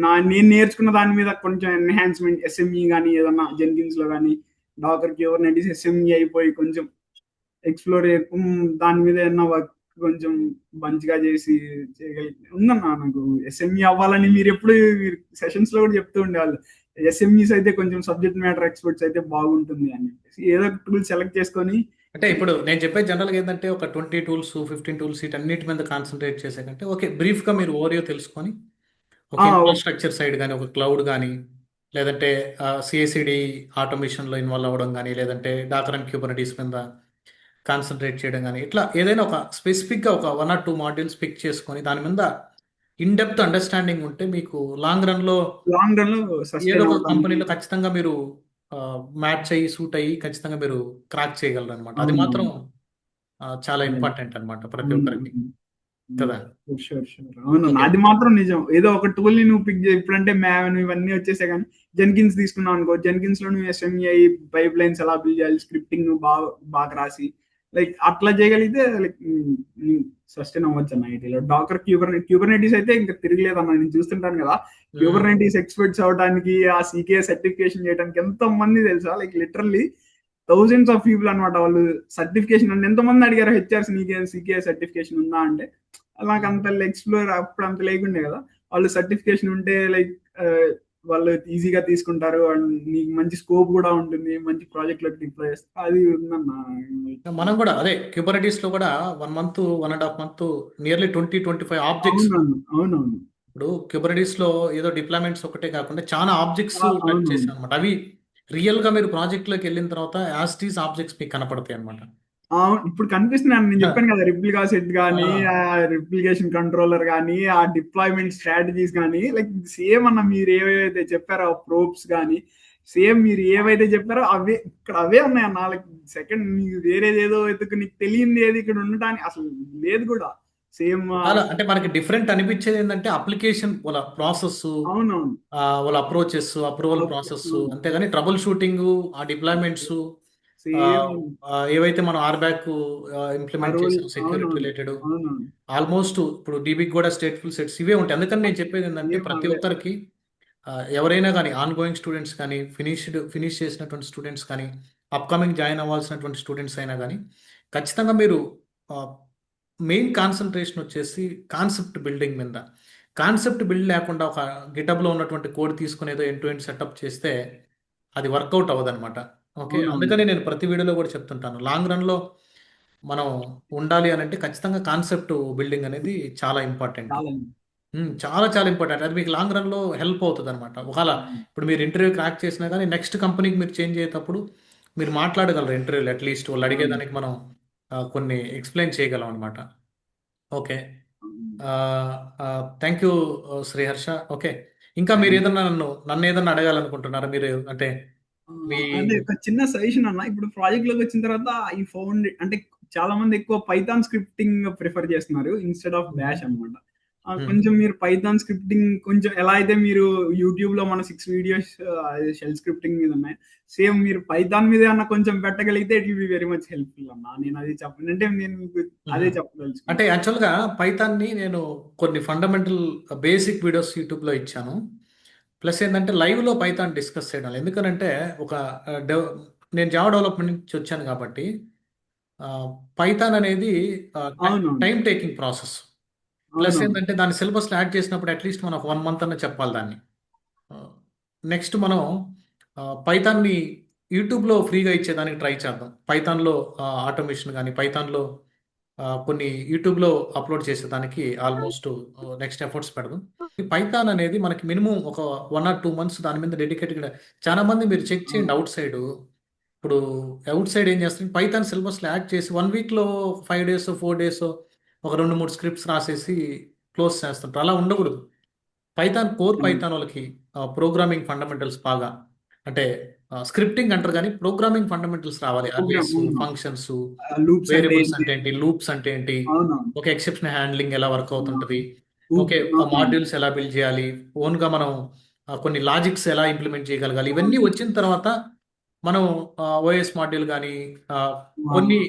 నేను నేర్చుకున్న దాని మీద కొంచెం ఎన్హాన్స్మెంట్ ఎస్ఎంఈ కానీ ఏదన్నా జెన్కిన్స్ లో కానీ డాకర్ క్యూబర్నెటిస్ ఎస్ఎంఈ అయిపోయి కొంచెం ఎక్స్ప్లోర్ దాని మీద ఏమన్నా వర్క్ కొంచెం మంచిగా చేసి చేయగలిగితే ఉందన్నా నాకు ఎస్ఎంఈ అవ్వాలని. మీరు ఎప్పుడు సెషన్స్ లో కూడా చెప్తూ ఉండేవాళ్ళు ఎస్ఎంఈస్ అయితే కొంచెం సబ్జెక్ట్ మ్యాటర్ ఎక్స్పర్ట్స్ అయితే బాగుంటుంది అని చెప్పేసి ఏదో ఒక టూల్ సెలెక్ట్ చేసుకొని. అంటే ఇప్పుడు నేను చెప్పేది జనరల్గా ఏంటంటే ఒక 20 tools 15 tools వీటన్నిటి మీద కాన్సన్ట్రేట్ చేసే కంటే ఓకే బ్రీఫ్గా మీరు ఓరియో తెలుసుకొని ఒక ఇన్ఫ్రాస్ట్రక్చర్ సైడ్ కానీ ఒక క్లౌడ్ కానీ లేదంటే సిఐసిడి ఆటోమేషన్లో ఇన్వాల్వ్ అవ్వడం కానీ లేదంటే డాకర్ అండ్ క్యూబర్నెటీస్ మీద కాన్సన్ట్రేట్ చేయడం కానీ ఇట్లా ఏదైనా ఒక స్పెసిఫిక్గా ఒక 1 or 2 modules పిక్ చేసుకొని దాని మీద ఇన్ డెప్త్ అండర్స్టాండింగ్ ఉంటే మీకు లాంగ్ రన్లో ఏదో ఒక కంపెనీలో ఖచ్చితంగా మీరు మ్యాచ్ అయ్యి సూట్ అయ్యి ఖచ్చితంగా మీరు క్రాక్ చేయగలరు అనమాట. అది మాత్రం చాలా ఇంపార్టెంట్ అనమాట ప్రతి ఒక్కరికి కదా. అవును అది మాత్రం నిజం. ఏదో ఒక టూల్ ని నువ్వు పిక్ చేయి ఇప్పుడంటే మ్యావ్ ఇవన్నీ వచ్చేసే కానీ జెన్కిన్స్ తీసుకున్నావు అనుకో జెన్కిన్స్ లో నువ్వు ఎస్ఎంఈ పైప్ లైన్స్ ఎలా బిల్డ్ చేయాలి స్క్రిప్టింగ్ నువ్వు బాగా రాసి లైక్ అట్లా చేయగలిగితే లైక్ సస్టైన్ అవ్వచ్చు అన్న ఐటీలో. డాకర్ క్యూబర్నెటీస్ అయితే ఇంకా తిరగలేదు అన్న. నేను చూస్తుంటాను కదా క్యూబర్నెటీస్ ఎక్స్పర్ట్స్ అవడానికి ఆ సీకే సర్టిఫికేషన్ చేయడానికి ఎంతో మంది తెలుసా like literally thousands of people అనమాట. వాళ్ళు సర్టిఫికేషన్ అంటే ఎంతమంది అడిగారు హెచ్ఆర్స్ నీకే సీకే సర్టిఫికేషన్ ఉందా అంటే నాకు అంత ఎక్స్ప్లోర్ అప్పుడు అంత లేకుండే కదా. వాళ్ళు సర్టిఫికేషన్ ఉంటే లైక్ వాళ్ళు ఈజీగా తీసుకుంటారు అండ్ నీకు మంచి స్కోప్ కూడా ఉంటుంది మంచి ప్రాజెక్ట్ లోకి డిప్లాయ్ చేస్తారు. అది ఉందన్న. మనం కూడా అదే క్యూబర్నెటీస్ లో కూడా 1 month 1.5 months నియర్లీ 20-25 ఆబ్జెక్ట్స్. అవునవును. ఇప్పుడు క్యూబర్నెటీస్ లో ఏదో డిప్లాయ్మెంట్స్ ఒకటే కాకుండా చాలా ఆబ్జెక్ట్స్ టచ్ చేశాను అనమాట. అవి రియల్ గా మీరు ప్రాజెక్ట్ లోకి వెళ్ళిన తర్వాత యాజ్ టీస్ ఆబ్జెక్ట్స్ మీకు కనపడతాయి అనమాట. ఇప్పుడు కనిపిస్తున్నాను, నేను చెప్పాను కదా, రిప్లికా సెట్ కానీ, ఆ, ఆ రిప్లికేషన్ కంట్రోలర్ కానీ, ఆ డిప్లాయ్మెంట్ స్ట్రాటజీస్ కానీ, లైక్ సేమ్ అన్న మీరు ఏవైతే చెప్పారో ప్రోబ్స్ కానీ, సేమ్ మీరు ఏవైతే చెప్పారో అవే ఇక్కడ అవే ఉన్నాయి అన్న. లైక్ సెకండ్ నీకు వేరేది ఏదో వెతుకు, నీకు తెలియంది ఏది ఇక్కడ ఉండటానికి అసలు లేదు కూడా. సేమ్. చాలా అంటే మనకి డిఫరెంట్ అనిపించేది ఏంటంటే అప్లికేషన్ వాళ్ళ ప్రాసెస్, అవునవును. వాళ్ళ అప్రోచెస్, అప్రూవల్ ఓకే. ప్రాసెస్, అంతేగాని ట్రబుల్ షూటింగ్, ఆ డిప్లాయ్మెంట్స్, సేమ్. ఏవైతే మనం ఆర్బ్యాక్ ఆ ఇంప్లిమెంట్ రోల్. చేసాం సెక్యూరిటీ అవునవును. రిలేటెడ్, అవునవును. ఆల్మోస్ట్ ఇప్పుడు డీబీకి కూడా స్టేట్ఫుల్ సెట్స్ ఇవే ఉంటాయి. అందుకని నేను చెప్పేది ఏంటంటే సేమ్ ప్రతి అవే. ఒక్కరికి ఎవరైనా కానీ ఆన్ గోయింగ్ స్టూడెంట్స్ కానీ, ఫినిష్ చేసినటువంటి స్టూడెంట్స్ కానీ, అప్కమింగ్ జాయిన్ అవ్వాల్సినటువంటి స్టూడెంట్స్ అయినా కానీ ఖచ్చితంగా మీరు మెయిన్ కాన్సన్ట్రేషన్ వచ్చేసి కాన్సెప్ట్ బిల్డింగ్ మీద. కాన్సెప్ట్ బిల్డ్ లేకుండా ఒక గిటబ్లో ఉన్నటువంటి కోడ్ తీసుకుని ఏదో ఎండ్ టు ఎండ్ సెటప్ చేస్తే అది వర్కౌట్ అవ్వదన్నమాట. ఓకే, అవునవును. అందుకని నేను ప్రతి వీడియోలో కూడా చెప్తుంటాను, లాంగ్ రన్లో మనం ఉండాలి అని అంటే ఖచ్చితంగా కాన్సెప్ట్ బిల్డింగ్ అనేది చాలా ఇంపార్టెంట్. చాలా. చాలా చాలా ఇంపార్టెంట్. అది మీకు లాంగ్ రన్లో హెల్ప్ అవుతుంది అనమాట. ఒకవేళ అవును. ఇప్పుడు మీరు ఇంటర్వ్యూ క్రాక్ చేసినా కానీ నెక్స్ట్ కంపెనీకి మీరు చేంజ్ అయ్యేటప్పుడు మీరు మాట్లాడగలరు ఇంటర్వ్యూలో, అట్లీస్ట్ వాళ్ళు అవును. అడిగేదానికి మనం కొన్ని ఎక్స్ప్లెయిన్ చేయగలం అనమాట. ఓకే. అవును. Thank you Sriharsha. ఓకే, ఇంకా మీరు ఏదన్నా నన్ను ఏదన్నా అడగాలనుకుంటున్నారా మీరు అంటే మీ అంటే ఒక చిన్న సజెషన్ అన్న, ఇప్పుడు ప్రాజెక్ట్ లోకి వచ్చిన తర్వాత ఈ ఫౌండ్ అంటే చాలా మంది ఎక్కువ పైథాన్ స్క్రిప్టింగ్ ప్రిఫర్ చేస్తున్నారు ఇన్స్టెడ్ ఆఫ్ మ్మ్. బ్యాష్ అన్నమాట. మ్మ్. కొంచెం మీరు పైథాన్ స్క్రిప్టింగ్ కొంచెం ఎలా అయితే మీరు యూట్యూబ్ లో మన 6 వీడియోస్ షెల్ స్క్రిప్టింగ్ మీద ఉన్నాయి, సేమ్ మీరు పైథాన్ మీద అన్న కొంచెం పెట్టగలిగితే it will be very much helpful అన్న. నేను అది చెప్పను అంటే నేను మీకు అదే మ్మ్. అంటే చెప్పదలుచుకున్నాను. యాక్చువల్గా పైథాన్ని నేను కొన్ని ఫండమెంటల్ బేసిక్ వీడియోస్ యూట్యూబ్లో ఇచ్చాను. ప్లస్ ఏంటంటే లైవ్లో పైథాన్ డిస్కస్ చేయడం, ఎందుకనంటే ఒక నేను జావా డెవలప్మెంట్ నుంచి వచ్చాను కాబట్టి పైథాన్ అనేది అవునవును. Time taking process. ప్లస్ అవునవును. ఏంటంటే దాని సిలబస్లో యాడ్ చేసినప్పుడు అట్లీస్ట్ మనం ఒక 1 మంత్ అన్న చెప్పాలి దాన్ని. నెక్స్ట్ మనం పైథాన్ని యూట్యూబ్లో ఫ్రీగా ఇచ్చేదానికి ట్రై చేద్దాం. పైథాన్లో ఆటోమేషన్ కానీ, పైథాన్లో కొన్ని యూట్యూబ్లో అప్లోడ్ చేసేదానికి ఆల్మోస్ట్ నెక్స్ట్ ఎఫర్ట్స్ పెడదాం. ఈ పైథాన్ అనేది మనకి మినిమం ఒక 1 or 2 months దాని మీద డెడికేటెడ్గా. చాలా మంది మీరు చెక్ చేయండి అవుట్ సైడ్. ఇప్పుడు అవుట్ సైడ్ ఏం చేస్తుంది, పైథాన్ సిలబస్లో యాడ్ చేసి 1 weekలో 5 days 4 days ఒక 2 3 స్క్రిప్ట్స్ రాసేసి క్లోజ్ చేస్తుంటారు. అలా ఉండకూడదు. పైథాన్ కోర్ అవును. పైథాన్ వాళ్ళకి ప్రోగ్రామింగ్ ఫండమెంటల్స్ బాగా అంటే స్క్రిప్టింగ్ అంటారు కానీ ప్రోగ్రామింగ్ ఫండమెంటల్స్ రావాలి. ప్రోగ్రామ్. అర్రేస్, అవును. ఫంక్షన్స్, లూప్స్ అంటే వేరియబుల్స్ ఏంటి? అంటే ఏంటి, లూప్స్ అంటే ఏంటి, అవునవును. ఓకే, ఎక్సెప్షన్ హ్యాండ్లింగ్ ఎలా వర్క్ అవుతుంటుంది, ఓకే, అవునవును. మాడ్యూల్స్ ఎలా బిల్డ్ చేయాలి, ఓన్గా మనం కొన్ని లాజిక్స్ ఎలా ఇంప్లిమెంట్ చేయగలగాలి, ఇవన్నీ వచ్చిన తర్వాత మనం ఓఎస్ మాడ్యూల్ కానీ కొన్ని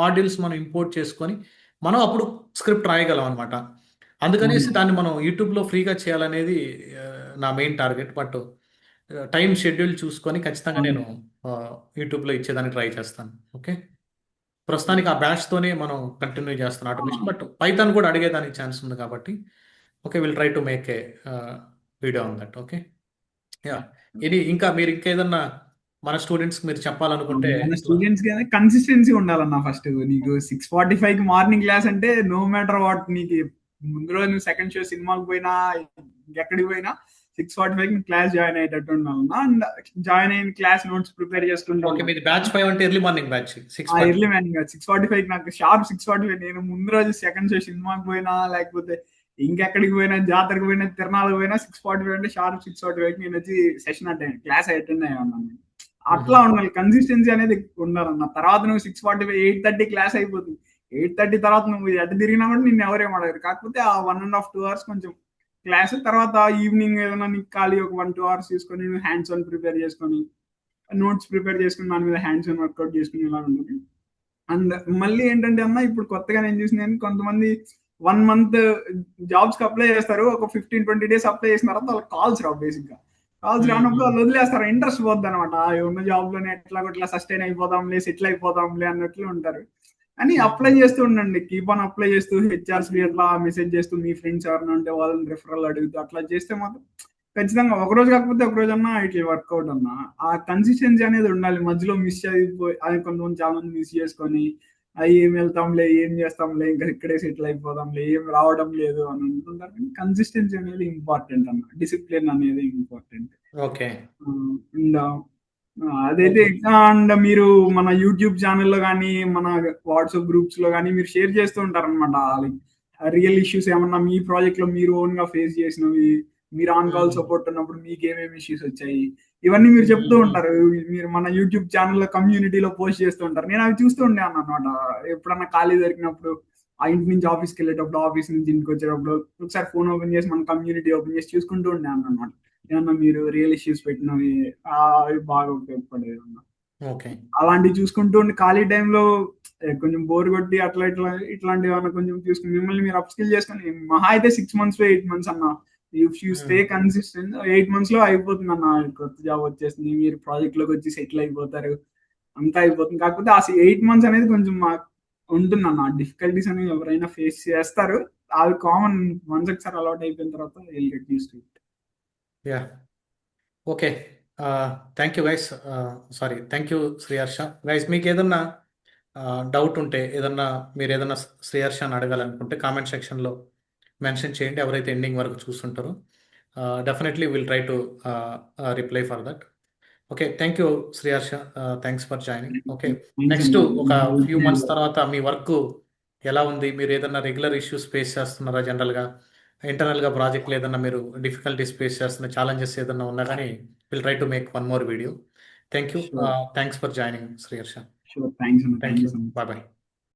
మాడ్యూల్స్ మనం ఇంపోర్ట్ చేసుకొని మనం అప్పుడు స్క్రిప్ట్ రాయగలం అనమాట. అందుకనేసి అవును. దాన్ని మనం యూట్యూబ్లో ఫ్రీగా చేయాలనేది ఆ, నా main target. But time schedule చూసుకొని ఖచ్చితంగా నేను అవును. యూట్యూబ్లో ఇచ్చేదానికి ట్రై చేస్తాను. ఓకే, ప్రస్తుతానికి ఆ బ్యాచ్తోనే మనం కంటిన్యూ చేస్తాం ఆటోమేషన్. బట్ పైథాన్ కూడా అడిగేదానికి ఛాన్స్ ఉంది కాబట్టి okay, will try to make a video on that. Okay, yeah. ఇది ఇంకా మీరు ఇంకా ఏదన్నా మన స్టూడెంట్స్కి మీరు చెప్పాలనుకుంటే మన ఇట్లా. స్టూడెంట్స్ కి కన్సిస్టెన్సీ ఉండాలన్న. ఫస్ట్ నీకు 6:45 కి మార్నింగ్ క్లాస్ అంటే నో మ్యాటర్ వాట్, నీకు ముందు రోజు నువ్వు సెకండ్ షో సినిమాకి పోయినా ఎక్కడికి పోయినా 6:45 కి క్లాస్ జాయిన్ అయ్యేటట్టు ఉండాలన్న. అండ్ జాయిన్ అయిన క్లాస్ నోట్స్ ప్రిపేర్ ఓకే, చేసుకుంటాను. మీది బ్యాచ్ 5 అంటే ఎర్లీ మార్నింగ్ బ్యాచ్ సిక్స్ ఆ ఫార్టీ ఎర్లీ మార్నింగ్ 6:45 నాకు షార్ప్ 6:45 నేను ముందు రోజు సెకండ్ షో సినిమాకి పోయినా లేకపోతే ఇంకెక్కడికి పోయినా, జాతరకు పోయినా, తిరణాలకు పోయినా 6:45 అంటే షార్ప్ 6:45 నేను వచ్చి సెషన్ అటెండ్ క్లాస్ అటెండ్ అయ్యి ఉన్నాను. అట్లా ఉండాలి, కన్సిస్టెన్సీ అనేది ఉండాలన్న. తర్వాత నువ్వు 6:45 8:30 క్లాస్ అయిపోతుంది. 8:30 తర్వాత నువ్వు ఎటు తిరిగినా కూడా నిన్ను ఎవరేం అడగరు. కాకపోతే ఆ 1.5 2 hours కొంచెం క్లాస్, తర్వాత ఈవినింగ్ ఏదైనా నీకు ఖాళీ ఒక 1 2 hours తీసుకొని నువ్వు హ్యాండ్స్ ఆన్ ప్రిపేర్ చేసుకొని, నోట్స్ ప్రిపేర్ చేసుకుని దాని మీద హ్యాండ్స్ ఆన్ వర్కౌట్ చేసుకుని ఇలా ఉంటుంది. అండ్ మళ్ళీ ఏంటంటే అన్న, ఇప్పుడు కొత్తగా నేను చూసిన కొంతమంది 1 month జాబ్స్ కి అప్లై చేస్తారు. ఒక 15 20 days అప్లై చేసిన తర్వాత వాళ్ళకి కాల్స్ రావు. బేసిక్ గా కాల్స్ రానప్పుడు వాళ్ళు వదిలేస్తారు. ఇంట్రెస్ట్ పోద్ది అనమాట. ఉన్న జాబ్ లోనే ఎట్లా ఇట్లా సస్టైన్ అయిపోదాంలే, సెటిల్ అయిపోదాంలే అన్నట్లు ఉంటారు. అని అప్లై చేస్తూ ఉండండి. కీప్ ఆన్ అప్లై చేస్తూ హెచ్ఆర్స్ అట్లా మెసేజ్ చేస్తూ మీ ఫ్రెండ్స్ ఎవరైనా ఉంటే వాళ్ళని రిఫరల్ అడుగుతూ అట్లా చేస్తే మాత్రం ఖచ్చితంగా ఒక రోజు కాకపోతే ఒక రోజు అన్నా ఇట్లా వర్కౌట్ అన్నా. ఆ కన్సిస్టెన్సీ అనేది ఉండాలి. మధ్యలో మిస్ అయిపోయి అది కొంతమంది చాలా మంది మిస్ చేసుకొని ఏం వెళ్తాంలే, ఏం చేస్తాంలే, ఇంకా ఇక్కడే సెటిల్ అయిపోదాంలే, ఏం రావడం లేదు అని అనుకుంటారు. కానీ కన్సిస్టెన్సీ అనేది ఇంపార్టెంట్ అన్న. డిసిప్లిన్ అనేది ఇంపార్టెంట్. ఓకే. అండ్ అదైతే ఓకే. అండ్ మీరు మన యూట్యూబ్ ఛానల్లో కానీ మన వాట్సాప్ గ్రూప్స్ లో కానీ మీరు షేర్ చేస్తూ ఉంటారు అనమాట. రియల్ ఇష్యూస్ ఏమన్నా మీ ప్రాజెక్ట్ లో మీరు ఓన్ గా ఫేస్ చేసినవి, మీరు ఆన్ కాల్ హ్మ్. సపోర్ట్ ఉన్నప్పుడు మీకు ఏమేమి ఇష్యూస్ వచ్చాయి, ఇవన్నీ మీరు హ్మ్. చెప్తూ హ్మ్. ఉంటారు. మీరు మన యూట్యూబ్ ఛానల్లో కమ్యూనిటీలో పోస్ట్ చేస్తూ ఉంటారు. నేను అవి చూస్తూ ఉండేవాను అనమాట. ఎప్పుడన్నా ఖాళీ దొరికినప్పుడు, ఆ ఇంటి నుంచి ఆఫీస్కి వెళ్ళేటప్పుడు, ఆఫీస్ నుంచి ఇంటికి వచ్చేటప్పుడు ఒకసారి ఫోన్ ఓపెన్ చేసి మన కమ్యూనిటీ ఓపెన్ చేసి చూసుకుంటూ ఉండేవాను అనమాట. ఏమన్నా మీరు రియల్ ఇష్యూస్ పెట్టినవి అవి బాగా ఉపయోగపడేవి అన్న. ఓకే. అలాంటివి చూసుకుంటూ ఉండి ఖాళీ టైంలో కొంచెం బోర్ కొట్టి అట్లా ఇట్లా ఇట్లాంటివి ఏమన్నా కొంచెం చూసుకుని మిమ్మల్ని మీరు అప్ స్కిల్ చేసుకుని మహా అయితే 6 మంత్స్ 8 మంత్స్ అన్న. ఇఫ్ యూ స్టే హ్మ్. కన్సిస్టెంట్ 8 మంత్స్ లో అయిపోతుంది అన్న. కొత్త జాబ్ వచ్చేస్తుంది, మీరు ప్రాజెక్ట్ లోకి వచ్చి సెటిల్ అయిపోతారు, అంతా అయిపోతుంది. కాకపోతే ఆ 8 మంత్స్ అనేది కొంచెం మాకు ఉంటుందన్న. డిఫికల్టీస్ అనేవి ఎవరైనా ఫేస్ చేస్తారు, అవి కామన్. వన్స్ ఒకసారి అలవాటు అయిపోయిన తర్వాత will get used to it. Yeah! Okay. Thank you guys. Sorry. Thank you Sriharsha. Guys మీకేదన్నా డౌట్ ఉంటే ఏదన్నా మీరేదన్నా శ్రీహర్షని అడగాలనుకుంటే కామెంట్ సెక్షన్‌లో మెన్షన్ చేయండి. ఎవరైతే ఎండింగ్ వరకు చూస్తుంటారో. Definitely will try to reply for that. Okay. Thank you Sriharsha. Thanks for joining. Okay. Thanks next అన్న. ఒక ఫ్యూ మంత్స్ తర్వాత మీ వర్కు ఎలా ఉంది? మీరేదన్నా రెగ్యులర్ ఇష్యూస్ ఫేస్ చేస్తున్నారా జనరల్‌గా? ఇంటర్నల్‌గా ప్రాజెక్ట్‌లో ఏదన్నా మీరు డిఫికల్టీస్ ఫేస్ చేస్తున్న ఛాలెంజెస్ ఏదన్నా ఉన్నా గానీ will try to make one more video. Thank you. Sure thanks for joining Sriharsha. Sure. Thanks అన్న. Thank thank you. You so much. Bye bye.